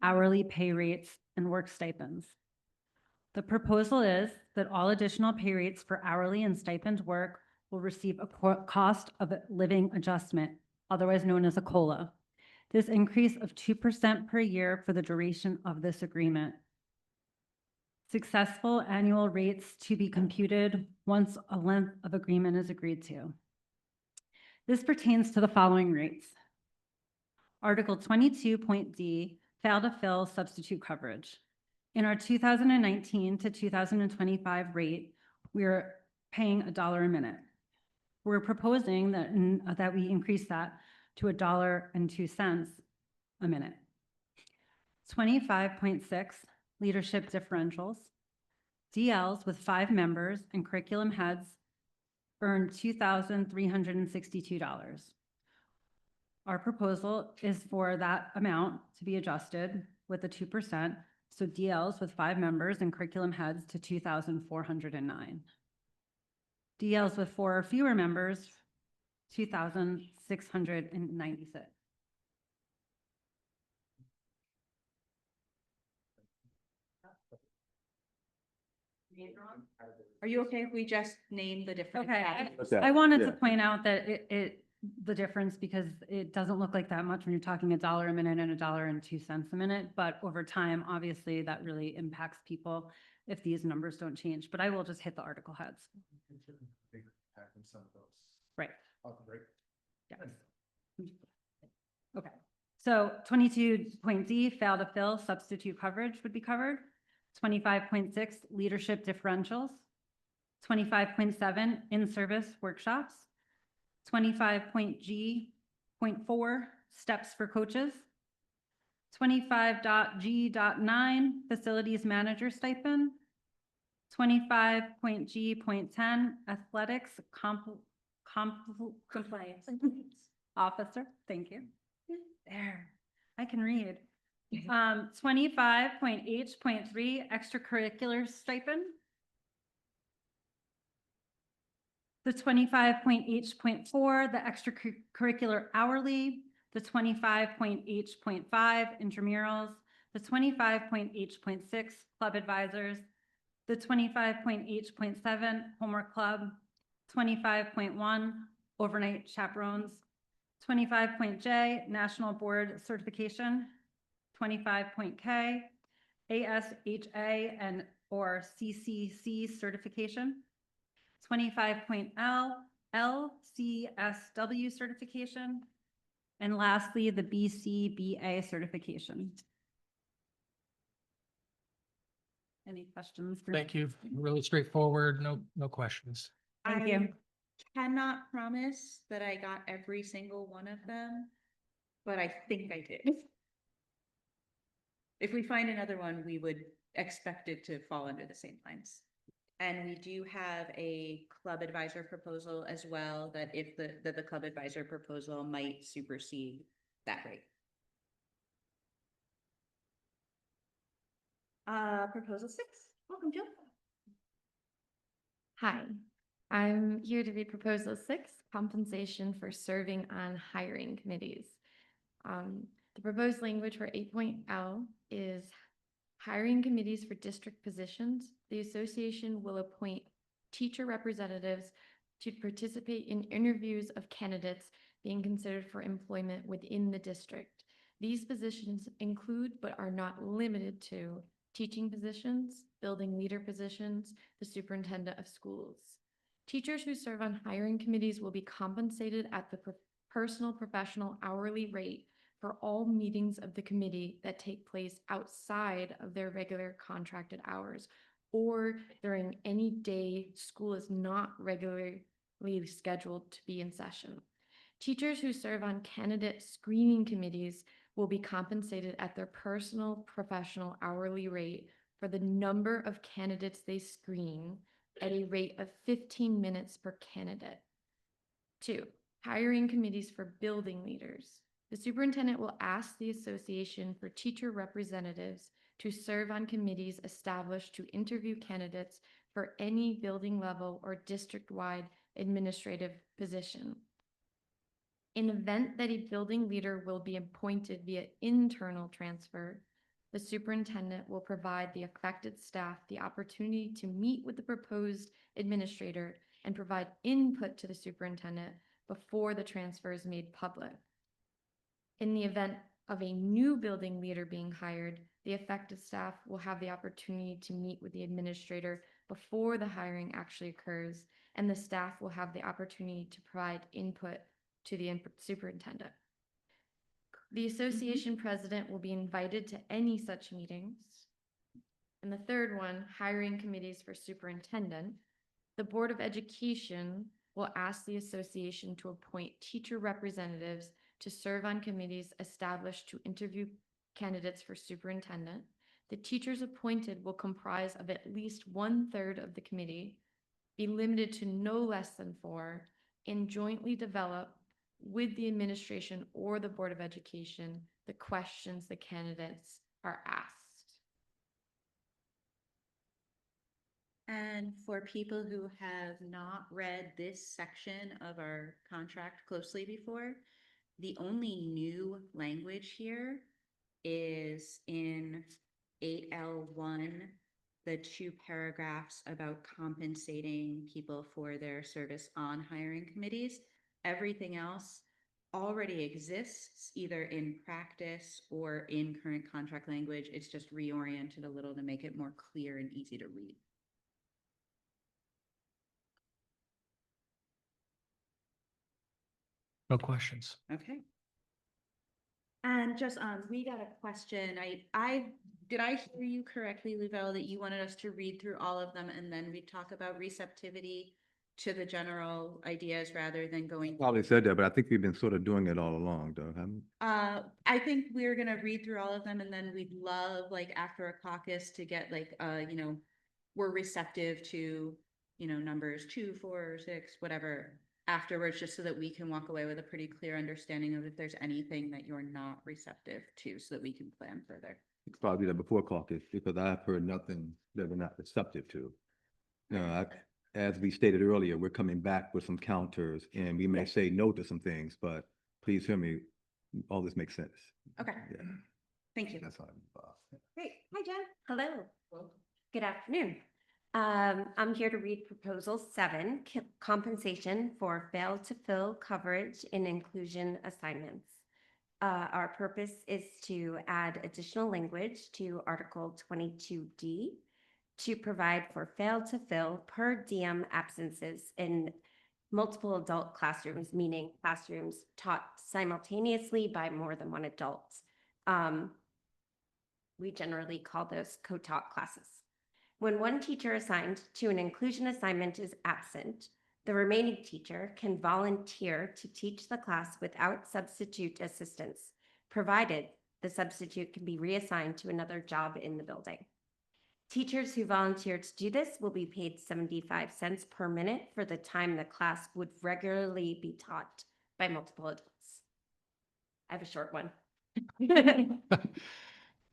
hourly pay rates and work stipends. The proposal is that all additional pay rates for hourly and stipend work will receive a cost of living adjustment, otherwise known as a COLA. This increase of 2% per year for the duration of this agreement. Successful annual rates to be computed once a length of agreement is agreed to. This pertains to the following rates. Article 22.d, fail to fill substitute coverage. In our 2019 to 2025 rate, we're paying $1 a minute. We're proposing that we increase that to $1.02 a minute. 25.6, leadership differentials. DLs with 5 members and curriculum heads earn $2,362. Our proposal is for that amount to be adjusted with the 2%, so DLs with 5 members and curriculum heads to $2,409. DLs with 4 or fewer members, $2,696. Are you okay if we just name the different? Okay, categories? I wanted Yeah. to point out that the difference, because it doesn't look like that much when you're talking $1 a minute and $1.02 a minute, but over time, obviously, that really impacts people if these numbers don't change, but I will just hit the article heads. Big impact in some of those. Right. Great. Yes. Okay, so 22.d, fail to fill, substitute coverage would be covered. 25.6, leadership differentials. 25.7, in-service workshops. 25.g.4, steps for coaches. 25.g.9, facilities manager stipend. 25.g.10, athletics compliance officer. Thank you. There, I can read. 25.h.3, extracurricular stipend. The 25.h.4, the extracurricular hourly. The 25.h.5, intramurals. The 25.h.6, club advisors. The 25.h.7, homework club. 25.1, overnight chaperones. 25.j, national board certification. 25.k, ASHA and or CCC certification. 25.l, LCSW certification. And lastly, the BCBA certification. Any questions? Thank you. Really straightforward. No questions. Thank you. Cannot promise that I got every single one of them, but I think I did. If we find another one, we would expect it to fall under the same lines. And we do have a club advisor proposal as well, that if the club advisor proposal might supersede that rate. Proposal 6, welcome, Jill. Hi, I'm here to read Proposal 6, compensation for serving on hiring committees. The proposed language for 8.L is hiring committees for district positions. The association will appoint teacher representatives to participate in interviews of candidates being considered for employment within the district. These positions include, but are not limited to, teaching positions, building leader positions, the superintendent of schools. Teachers who serve on hiring committees will be compensated at the personal professional hourly rate for all meetings of the committee that take place outside of their regular contracted hours or during any day school is not regularly scheduled to be in session. Teachers who serve on candidate screening committees will be compensated at their personal professional hourly rate for the number of candidates they screen at a rate of 15 minutes per candidate. 2, hiring committees for building leaders. The superintendent will ask the association for teacher representatives to serve on committees established to interview candidates for any building level or district-wide administrative position. In event that a building leader will be appointed via internal transfer, the superintendent will provide the affected staff the opportunity to meet with the proposed administrator and provide input to the superintendent before the transfer is made public. In the event of a new building leader being hired, the affected staff will have the opportunity to meet with the administrator before the hiring actually occurs, and the staff will have the opportunity to provide input to the superintendent. The association president will be invited to any such meetings. And the third one, hiring committees for superintendent. The Board of Education will ask the association to appoint teacher representatives to serve on committees established to interview candidates for superintendent. The teachers appointed will comprise of at least 1/3 of the committee, be limited to no less than 4, and jointly develop with the administration or the Board of Education the questions the candidates are asked. And for people who have not read this section of our contract closely before, the only new language here is in 8L1, the 2 paragraphs about compensating people for their service on hiring committees. Everything else already exists either in practice or in current contract language. It's just reoriented a little to make it more clear and easy to read. No questions. Okay. And just, we got a question. Did I hear you correctly, Louvel, that you wanted us to read through all of them and then we talk about receptivity to the general ideas rather than going? Probably said that, but I think we've been sort of doing it all along, though, haven't we? I think we're gonna read through all of them and then we'd love, like, after a caucus to get like, we're receptive to, numbers 2, 4, 6, whatever afterwards, just so that we can walk away with a pretty clear understanding of if there's anything that you're not receptive to, so that we can plan further. It's probably that before caucus, because I've heard nothing that we're not receptive to. As we stated earlier, we're coming back with some counters and we may say no to some things, but please hear me, all this makes sense. Okay, Yeah, thank you. that's all. Great. Hi, Jen. Hello. Good afternoon. I'm here to read Proposal 7, compensation for failed to fill coverage in inclusion assignments. Our purpose is to add additional language to Article 22D to provide for failed to fill per diem absences in multiple adult classrooms, meaning classrooms taught simultaneously by more than one adult. We generally call those co-taught classes. When one teacher assigned to an inclusion assignment is absent, the remaining teacher can volunteer to teach the class without substitute assistance, provided the substitute can be reassigned to another job in the building. Teachers who volunteer to do this will be paid 75 cents per minute for the time the class would regularly be taught by multiple adults. I have a short one.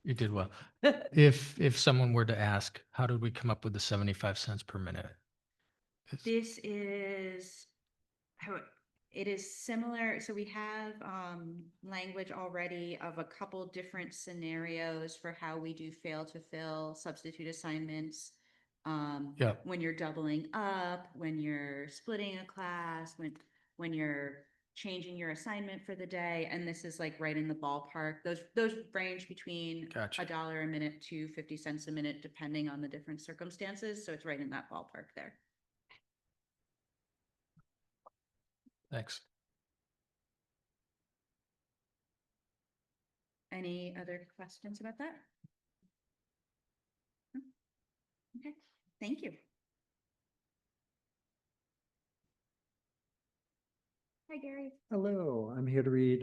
You did well. If someone were to ask, how did we come up with the 75 cents per minute? This is how it is similar. So we have language already of a couple different scenarios for how we do fail to fill substitute assignments. Yeah. When you're doubling up, when you're splitting a class, when you're changing your assignment for the day, and this is like right in the ballpark. Those range between Gotcha. $1 a minute to 50 cents a minute, depending on the different circumstances. So it's right in that ballpark there. Thanks. Any other questions about that? No? Okay, thank you. Hi, Gary. Hello, I'm here to read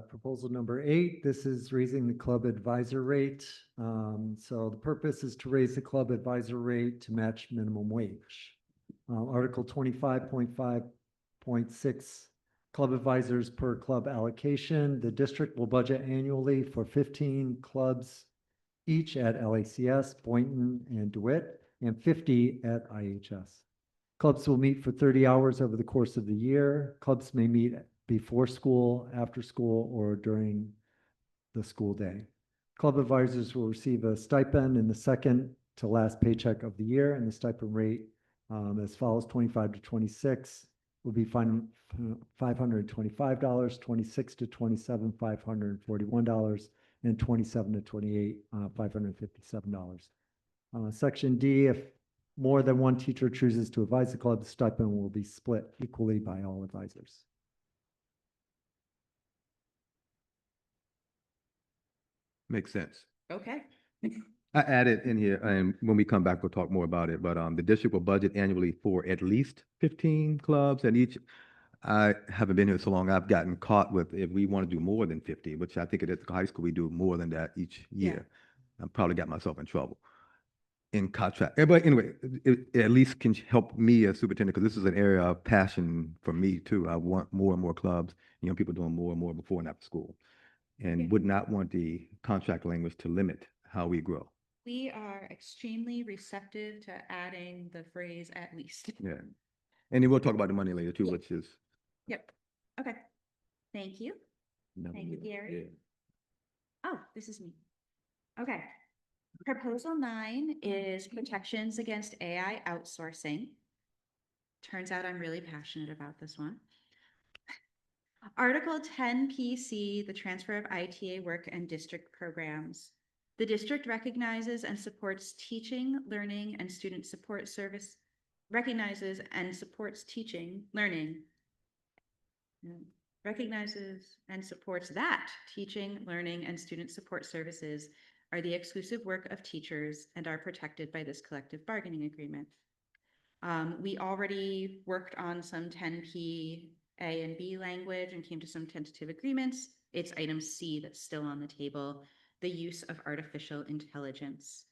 proposal number 8. This is raising the club advisor rate. So the purpose is to raise the club advisor rate to match minimum wage. Article 25.5.6, club advisors per club allocation. The district will budget annually for 15 clubs each at LACS, Boynton, and DeWitt, and 50 at IHS. Clubs will meet for 30 hours over the course of the year. Clubs may meet before school, after school, or during the school day. Club advisors will receive a stipend in the second to last paycheck of the year, and the stipend rate as follows: 25 to 26 will be $525, 26 to 27, $541, and 27 to 28, $557. Section D, if more than one teacher chooses to advise the club, the stipend will be split equally by all advisors. Makes sense. Okay. I added in here, and when we come back, we'll talk more about it, but the district will budget annually for at least 15 clubs, and each, I haven't been here so long, I've gotten caught with if we want to do more than 50, which I think at the high school, we do more than that each year. I probably got myself in trouble in contract. But anyway, it at least can help me as superintendent, because this is an area of passion for me too. I want more and more clubs, people doing more and more before and after school, and would not want the contract language to limit how we grow. We are extremely receptive to adding the phrase "at least." Yeah. And then we'll talk about the money later too, which is. Yep. Okay. Thank you. Thank you, Gary. Oh, this is me. Okay. Proposal 9 is protections against AI outsourcing. Turns out I'm really passionate about this one. Article 10 PC, the transfer of ITA work and district programs. The district recognizes and supports teaching, learning, and student support service, recognizes and supports teaching, learning, recognizes and supports that teaching, learning, and student support services are the exclusive work of teachers and are protected by this collective bargaining agreement. We already worked on some 10P A and B language and came to some tentative agreements. It's item C that's still on the table, the use of artificial intelligence.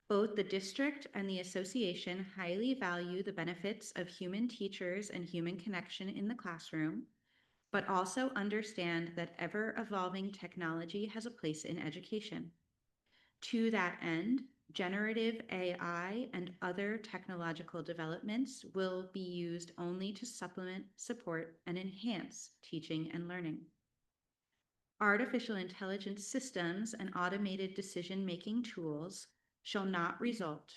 Both the district and the association highly value the benefits of human teachers and human connection in the classroom, but also understand that ever-evolving technology has a place in education. To that end, generative AI and other technological developments will be used only to supplement, support, and enhance teaching and learning. Artificial intelligence systems and automated decision-making tools shall not result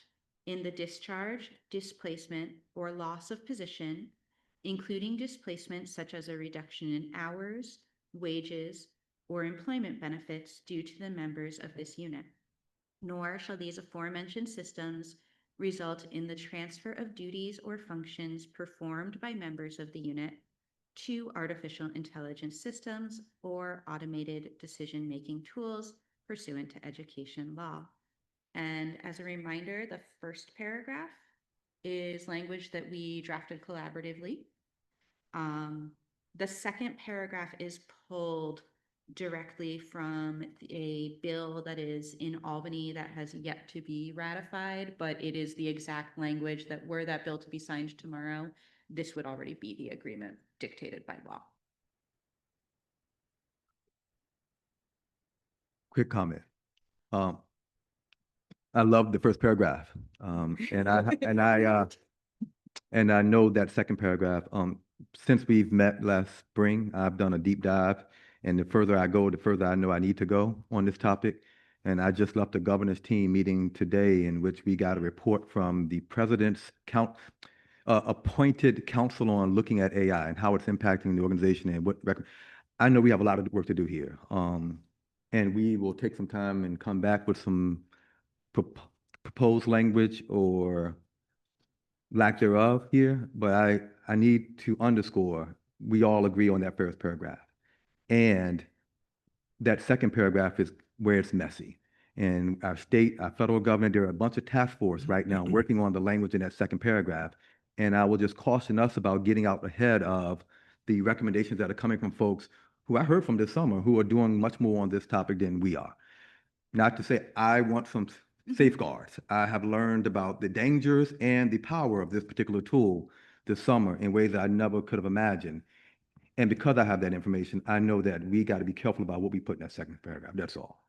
in the discharge, displacement, or loss of position, including displacement such as a reduction in hours, wages, or employment benefits due to the members of this unit. Nor shall these aforementioned systems result in the transfer of duties or functions performed by members of the unit to artificial intelligence systems or automated decision-making tools pursuant to education law. And as a reminder, the first paragraph is language that we drafted collaboratively. The second paragraph is pulled directly from a bill that is in Albany that has yet to be ratified, but it is the exact language that were that bill to be signed tomorrow, this would already be the agreement dictated by law. Quick comment. I love the first paragraph. And I know that second paragraph. Since we've met last spring, I've done a deep dive, and the further I go, the further I know I need to go on this topic. And I just left a governance team meeting today in which we got a report from the president's appointed council on looking at AI and how it's impacting the organization and what I know we have a lot of work to do here. And we will take some time and come back with some proposed language or lack thereof here, but I need to underscore, we all agree on that first paragraph. And that second paragraph is where it's messy. And our state, our federal government, there are a bunch of task force right now working on the language in that second paragraph. And I will just caution us about getting out ahead of the recommendations that are coming from folks who I heard from this summer who are doing much more on this topic than we are. Not to say I want some safeguards. I have learned about the dangers and the power of this particular tool this summer in ways that I never could have imagined. And because I have that information, I know that we got to be careful about what we put in that second paragraph. That's all.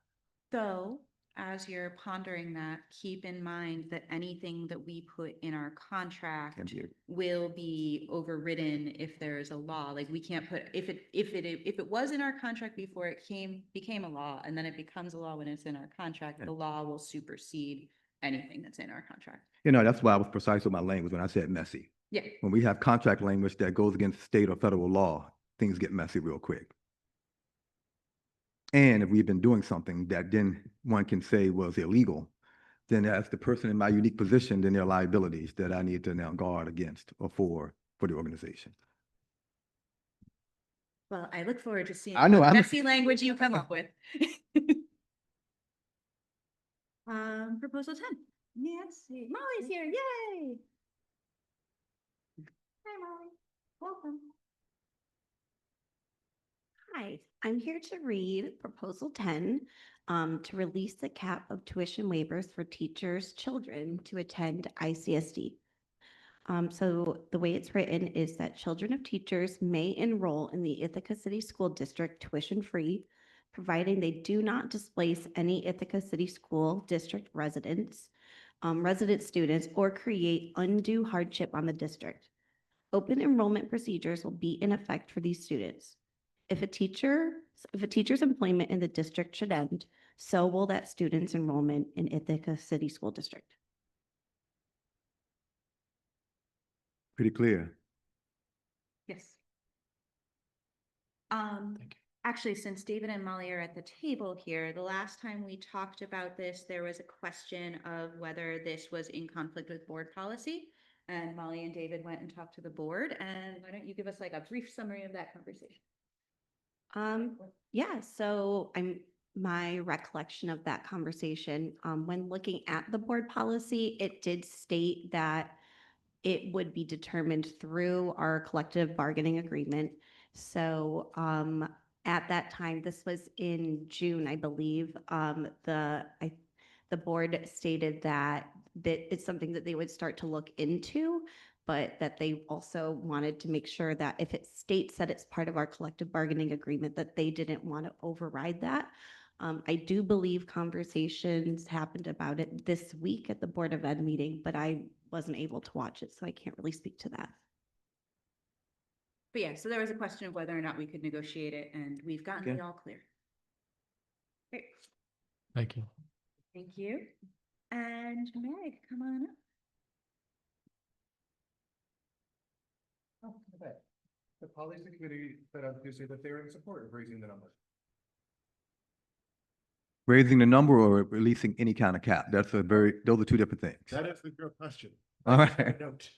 So as you're pondering that, keep in mind that anything that we put in our contract Can be- will be overridden if there's a law. Like we can't put, if it was in our contract before it became a law, and then it becomes a law when it's in our contract, the law will supersede anything that's in our contract. You know, that's why I was precise with my language when I said messy. Yeah. When we have contract language that goes against state or federal law, things get messy real quick. And if we've been doing something that then one can say was illegal, then as the person in my unique position, then there are liabilities that I need to now guard against or for the organization. Well, I look forward to seeing I know, what I'm- messy language you come up with. Proposal 10. Nancy, Molly's here, yay! Hi, Molly, welcome. Hi, I'm here to read Proposal 10, to release the cap of tuition waivers for teachers' children to attend ICSD. So the way it's written is that children of teachers may enroll in the Ithaca City School District tuition-free, providing they do not displace any Ithaca City School District residents, resident students, or create undue hardship on the district. Open enrollment procedures will be in effect for these students. If a teacher's employment in the district should end, so will that student's enrollment in Ithaca City School District. Pretty clear. Yes. Actually, since David and Molly are at the table here, the last time we talked about this, there was a question of whether this was in conflict with board policy. And Molly and David went and talked to the board. And why don't you give us like a brief summary of that conversation? Yeah, so my recollection of that conversation, when looking at the board policy, it did state that it would be determined through our collective bargaining agreement. So at that time, this was in June, I believe, the board stated that it's something that they would start to look into, but that they also wanted to make sure that if it states that it's part of our collective bargaining agreement, that they didn't want to override that. I do believe conversations happened about it this week at the Board of Ed meeting, but I wasn't able to watch it, so I can't really speak to that. But yeah, so there was a question of whether or not we could negotiate it, and we've gotten Okay. it all clear. Great, Thank you. thank you. And Meg, come on up. The policy committee said on Tuesday that they were in support of raising the number. Raising the number or releasing any kind of cap? Those are two different things. That is the real question. All right. My note.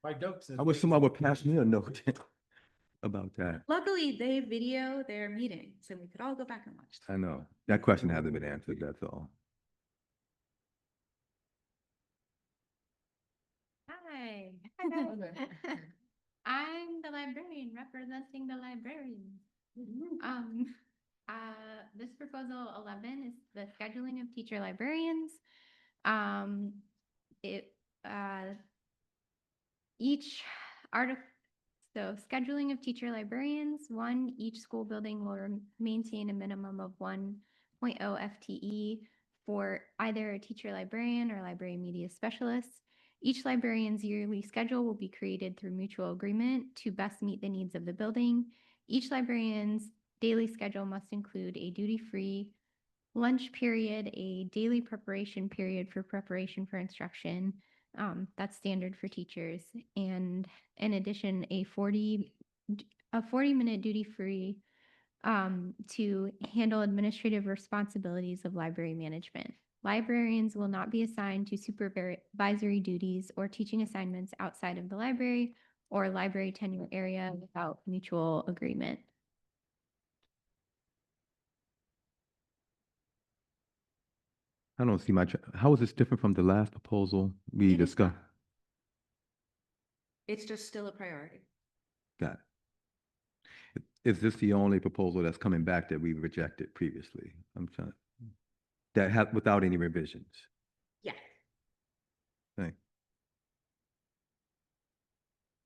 My note says. I wish somebody would pass me a note about that. Luckily, they video their meeting, so we could all go back and watch them. I know. That question hasn't been answered, that's all. Hi. I'm the librarian representing the librarians. This proposal 11 is the scheduling of teacher librarians. Each article, so scheduling of teacher librarians, each school building will maintain a minimum of 1.0 FTE for either a teacher librarian or library media specialist. Each librarian's yearly schedule will be created through mutual agreement to best meet the needs of the building. Each librarian's daily schedule must include a duty-free lunch period, a daily preparation period for preparation for instruction. That's standard for teachers. And in addition, a 40-minute duty-free to handle administrative responsibilities of library management. Librarians will not be assigned to supervisory duties or teaching assignments outside of the library or library tenure area without mutual agreement. I don't see how is this different from the last proposal we It is discussed? not. It's just still a priority. Got it. Is this the only proposal that's coming back that we rejected previously? Without any revisions? Yeah. Thank-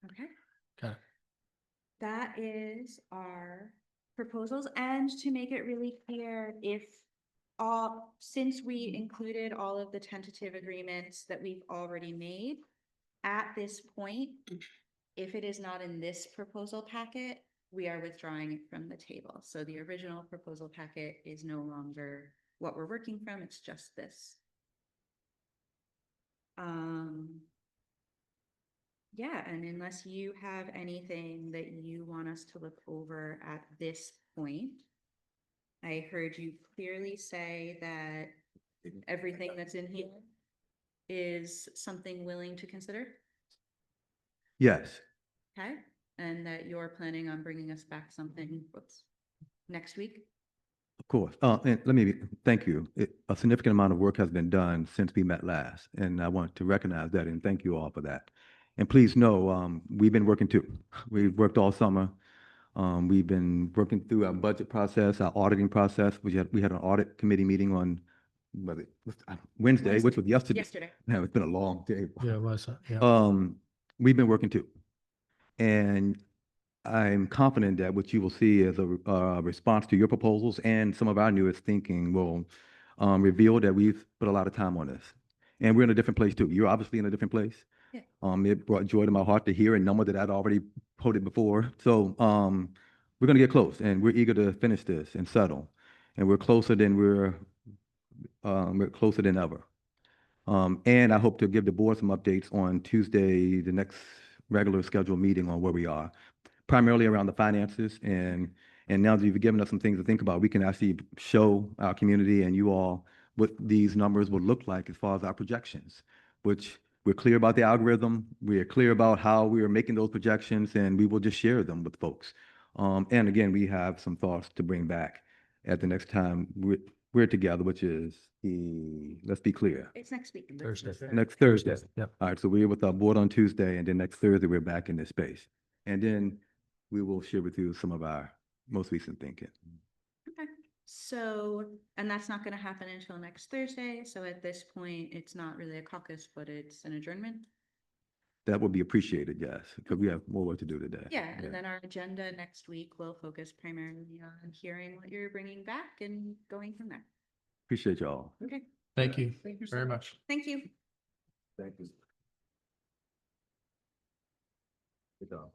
Okay. Got it. That is our proposals. And to make it really clear, if Since we included all of the tentative agreements that we've already made, at this point, if it is not in this proposal packet, we are withdrawing it from the table. So the original proposal packet is no longer what we're working from, it's just this. Yeah, and unless you have anything that you want us to look over at this point, I heard you clearly say that everything that's in here is something willing to consider, Yes, okay? And that you're planning on bringing us back something, next week? of course. And thank you. A significant amount of work has been done since we met last, and I want to recognize that and thank you all for that. And please know, we've been working too. We've worked all summer. We've been working through our budget process, our auditing process. We had an audit committee meeting on Wednesday, which was yesterday. Yesterday. Yeah, it's been a long day. Yeah, it was, yeah. We've been working too. And I'm confident that what you will see is a response to your proposals and some of our newest thinking will reveal that we've put a lot of time on this. And we're in a different place too. You're obviously in a different place. Yeah. It brought joy to my heart to hear a number that I'd already quoted before. So we're gonna get close and we're eager to finish this and settle. And we're closer than ever. And I hope to give the board some updates on Tuesday, the next regular scheduled meeting on where we are, primarily around the finances. And now that you've given us some things to think about, we can actually show our community and you all what these numbers would look like as far as our projections, which we're clear about the algorithm. We are clear about how we are making those projections and we will just share them with folks. And again, we have some thoughts to bring back at the next time we're together, which is let's be clear, It's next week. Thursday. next Thursday. Yep. All right, so we're with our board on Tuesday, and then next Thursday, we're back in this space. And then we will share with you some of our most recent thinking. Okay, so, and that's not gonna happen until next Thursday, so at this point, it's not really a caucus, but it's an adjournment? That would be appreciated, yes, because we have more work to do today. Yeah, and then our agenda next week will focus primarily on hearing what you're bringing back and going from there. Appreciate y'all. Okay, Thank you Thank you so very much. much. thank you. Thank you. Good job.